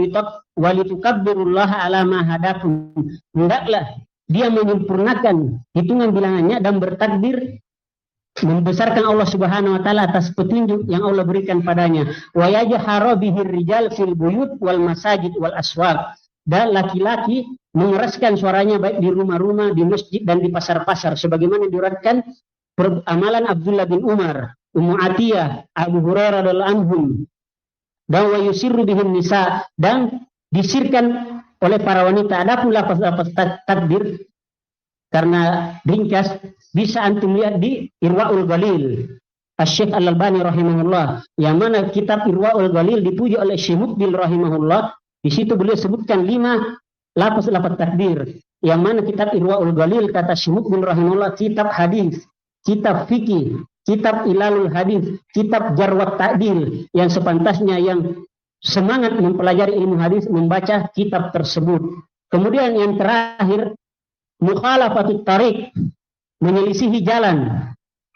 walitukabbirullaha ala ma hadakum. Hendaklah dia menyempurnakan hitungan bilangannya dan bertakbir, membesarkan Allah Subhanahu wa taala atas petunjuk yang Allah berikan padanya. Wa yajharu bihir rijal fil buyut wal masajid wal aswaq, dan laki-laki mengeraskan suaranya baik di rumah-rumah, di masjid dan di pasar-pasar, sebagaimana diriwayatkan amalan Abdullah bin Umar, Ummu Atiyah, Abu Hurairah radhiyallahu anhum. Dan wa yusirru bihin nisa, dan disirkan oleh para wanita. Adapun lafaz takbir karena ringkas, bisa antum lihat di Irwaul Ghalil Asy-Syaikh Al-Albani rahimahullah, yang mana kitab Irwaul Ghalil dipuji oleh Syekh Muqbil rahimahullah. Di situ beliau sebutkan 5 lafaz takbir, yang mana kitab Irwaul Ghalil kata Syekh Muqbil rahimahullah kitab hadis, kitab fikih, kitab Ilalul Hadis, kitab Jarwat Ta'dil, yang sepantasnya yang semangat mempelajari ilmu hadis membaca kitab tersebut. Kemudian yang terakhir, Mukhalafatut Tariq, menyelisihi jalan.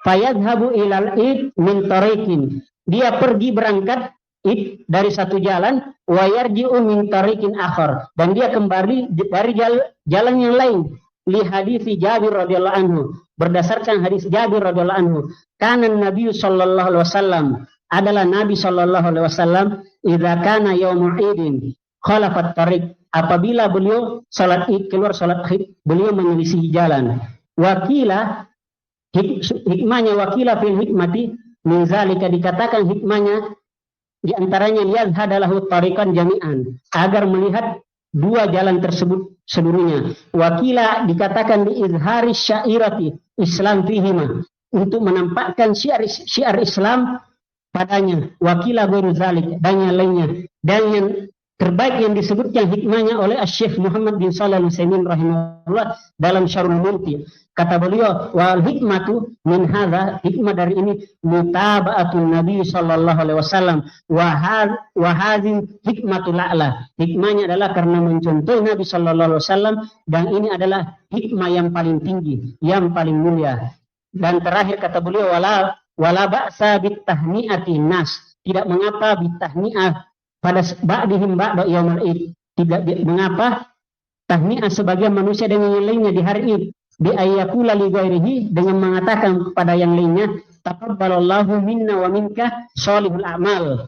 Fayadhabu ilal id min tariqin, dia pergi berangkat id dari satu jalan, wa yarji'u min tariqin akhar, dan dia kembali dari jalan yang lain. Li hadis Jabir radhiyallahu anhu, berdasarkan hadis Jabir radhiyallahu anhu, kana Nabi sallallahu alaihi wasallam, adalah Nabi sallallahu alaihi wasallam, idza kana yaumul idin khalafat tariq, apabila beliau salat id, keluar salat id, beliau menyelisihi jalan. Wakila, hikmahnya wakila fil hikmati min zalika, dikatakan hikmahnya di antaranya lihat hadalahu tariqan jami'an, agar melihat dua jalan tersebut seluruhnya. Wakila dikatakan di izhari syairati Islam fihima, untuk menampakkan syiar Islam padanya. Wakila ghairi zalik, dan yang lainnya. Dan yang terbaik yang disebutkan hikmahnya oleh Syekh Muhammad bin Shalih Al-Utsaimin rahimahullah dalam Syarhul Mumti. Kata beliau, wal hikmatu min hadza, hikmah dari ini mutaba'atun Nabi sallallahu alaihi wasallam wa hadzin hikmatul a'la. Hikmahnya adalah karena mencontoh Nabi sallallahu alaihi wasallam, dan ini adalah hikmah yang paling tinggi, yang paling mulia. Dan terakhir kata beliau, wala ba'sa bitahni'ati nas, tidak mengapa bitahni'ah pada ba'dihim ba'da yaumul id, tidak mengapa tahni'ah sebagian manusia dengan yang lainnya di hari id, bi ayyakula li ghairihi, dengan mengatakan kepada yang lainnya, taqabbalallahu minna wa minka sholihul a'mal.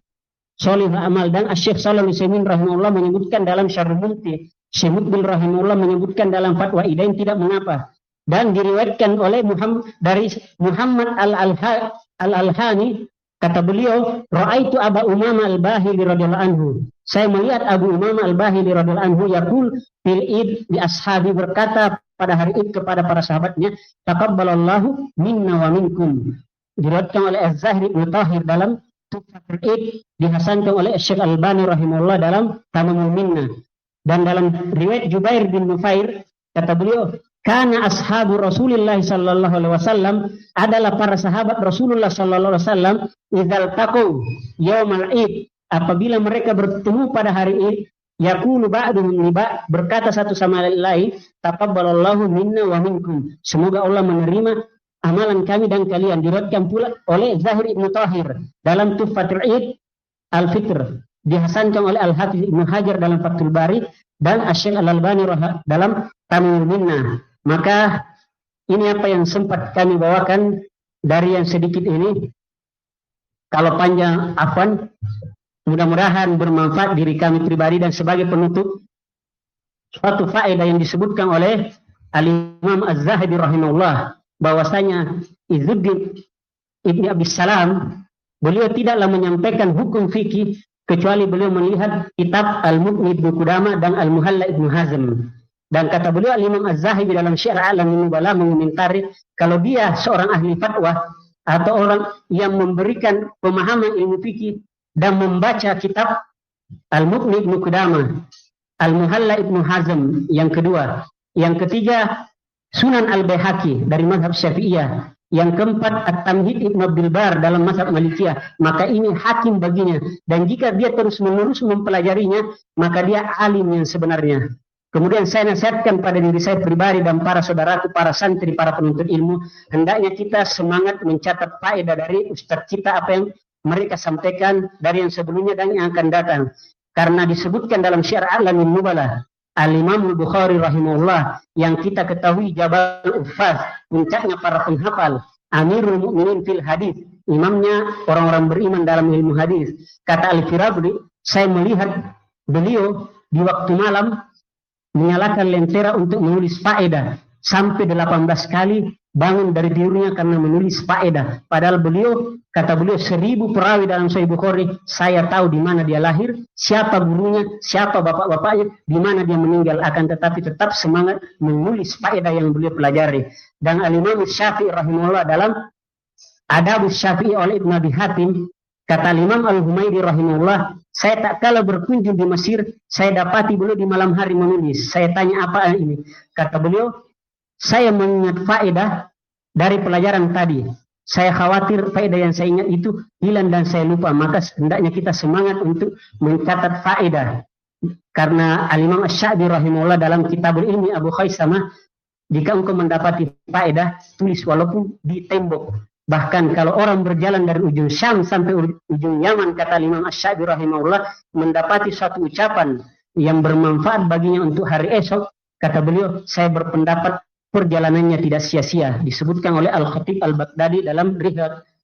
Sholihul a'mal. Dan Syekh Shalih Al-Utsaimin rahimahullah menyebutkan dalam Syarhul Mumti, Syekh Mukbil rahimahullah menyebutkan dalam Fatwa Idain tidak mengapa. Dan diriwayatkan oleh Muhammad Al-Alhani, kata beliau, ra'aitu Abu Umamah Al-Bahili radhiyallahu anhu, saya melihat Abu Umamah Al-Bahili radhiyallahu anhu yaqul fil id bi ashabi, berkata pada hari id kepada para sahabatnya, taqabbalallahu minna wa minkum. Diriwayatkan oleh Az-Zahri Ibnu Tahir dalam Tuhfatul Id, dihasankan oleh Syekh Al-Albani rahimahullah dalam Tamamul Minna. Dan dalam riwayat Jubair bin Nufair, kata beliau, kana ashabu Rasulillah sallallahu alaihi wasallam, adalah para sahabat Rasulullah sallallahu alaihi wasallam, idzal taqu yaumal id, apabila mereka bertemu pada hari id, yaqulu ba'duhum li ba'd, berkata satu sama lain, taqabbalallahu minna wa minkum, semoga Allah menerima amalan kami dan kalian. Diriwayatkan pula oleh Zahir Ibnu Tahir dalam Tuhfatul Id Al-Fitr, dihasankan oleh Al-Hafiz Ibnu Hajar dalam Fathul Bari, dan Asy-Syaikh Al-Albani dalam Tamamul Minnah. Maka ini apa yang sempat kami bawakan dari yang sedikit ini. Kalau panjang, afwan, mudah-mudahan bermanfaat diri kami pribadi. Dan sebagai penutup, suatu faedah yang disebutkan oleh Al-Imam Az-Zahabi rahimahullah, bahwasanya Izzuddin Ibni Abdus Salam, beliau tidaklah menyampaikan hukum fikih kecuali beliau melihat kitab Al-Mughni Ibnu Qudamah dan Al-Muhalla Ibnu Hazm. Dan kata beliau Al-Imam Az-Zahabi dalam Syiar A'lamin Nubala mengomentari, kalau dia seorang ahli fatwa atau orang yang memberikan pemahaman ilmu fikih dan membaca kitab Al-Mughni Ibnu Qudamah, Al-Muhalla Ibnu Hazm yang kedua, yang ketiga Sunan Al-Baihaqi dari mazhab Syafi'iyah, yang keempat At-Tamhid Ibnu Abdul Bar dalam mazhab Malikiyah, maka ini hakim baginya. Dan jika dia terus-menerus mempelajarinya, maka dia alim yang sebenarnya. Kemudian saya nasihatkan pada diri saya pribadi dan para saudaraku, para santri, para penuntut ilmu, hendaknya kita semangat mencatat faedah dari ustadz kita, apa yang mereka sampaikan dari yang sebelumnya dan yang akan datang. Karena disebutkan dalam Syiar A'lamin Nubala, Al-Imam Al-Bukhari rahimahullah, yang kita ketahui Jabal Uffaz, puncaknya para penghafal, Amirul Mukminin fil hadis, imamnya orang-orang beriman dalam ilmu hadis. Kata Al-Firabri, saya melihat beliau di waktu malam menyalakan lentera untuk menulis faedah sampai 18 kali bangun dari tidurnya karena menulis faedah. Padahal beliau, kata beliau, 1000 perawi dalam Sahih Bukhari, saya tahu di mana dia lahir, siapa gurunya, siapa bapak-bapaknya, di mana dia meninggal, akan tetapi tetap semangat menulis faedah yang beliau pelajari. Dan Al-Imam Syafi'i rahimahullah dalam Adabus Syafi'i oleh Ibn Abi Hatim, kata Imam Al-Humaydi rahimahullah, saya tak kala berkunjung di Mesir, saya dapati beliau di malam hari menulis. Saya tanya apa ini? Kata beliau, saya mengingat faedah dari pelajaran tadi. saya khawatir faedah yang saya ingat itu hilang dan saya lupa, maka hendaknya kita semangat untuk mencatat faedah. Karena Al-Imam Asy-Sya'bi rahimahullah dalam Kitabul Ilmi Abu Khaisamah, jika engkau mendapati faedah, tulis walaupun di tembok. Bahkan kalau orang berjalan dari ujung Syam sampai ujung Yaman, kata Imam Asy-Sya'bi rahimahullah, mendapati suatu ucapan yang bermanfaat baginya untuk hari esok, kata beliau, saya berpendapat perjalanannya tidak sia-sia. Disebutkan oleh Al-Khatib Al-Baghdadi dalam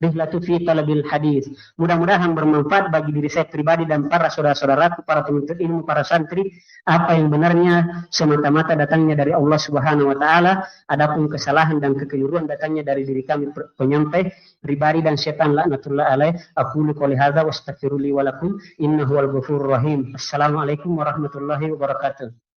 Rihlatu fi Talabil Hadis. Mudah-mudahan bermanfaat bagi diri saya pribadi dan para saudara-saudaraku, para penuntut ilmu, para santri. Apa yang benarnya semata-mata datangnya dari Allah Subhanahu wa taala, adapun kesalahan dan kekeliruan datangnya dari diri kami penyampai pribadi dan setan laknatullah alaih. Aqulu qouli hadza wa astaghfiru li wa lakum innahu wal ghafurur rahim. Assalamualaikum warahmatullahi wabarakatuh.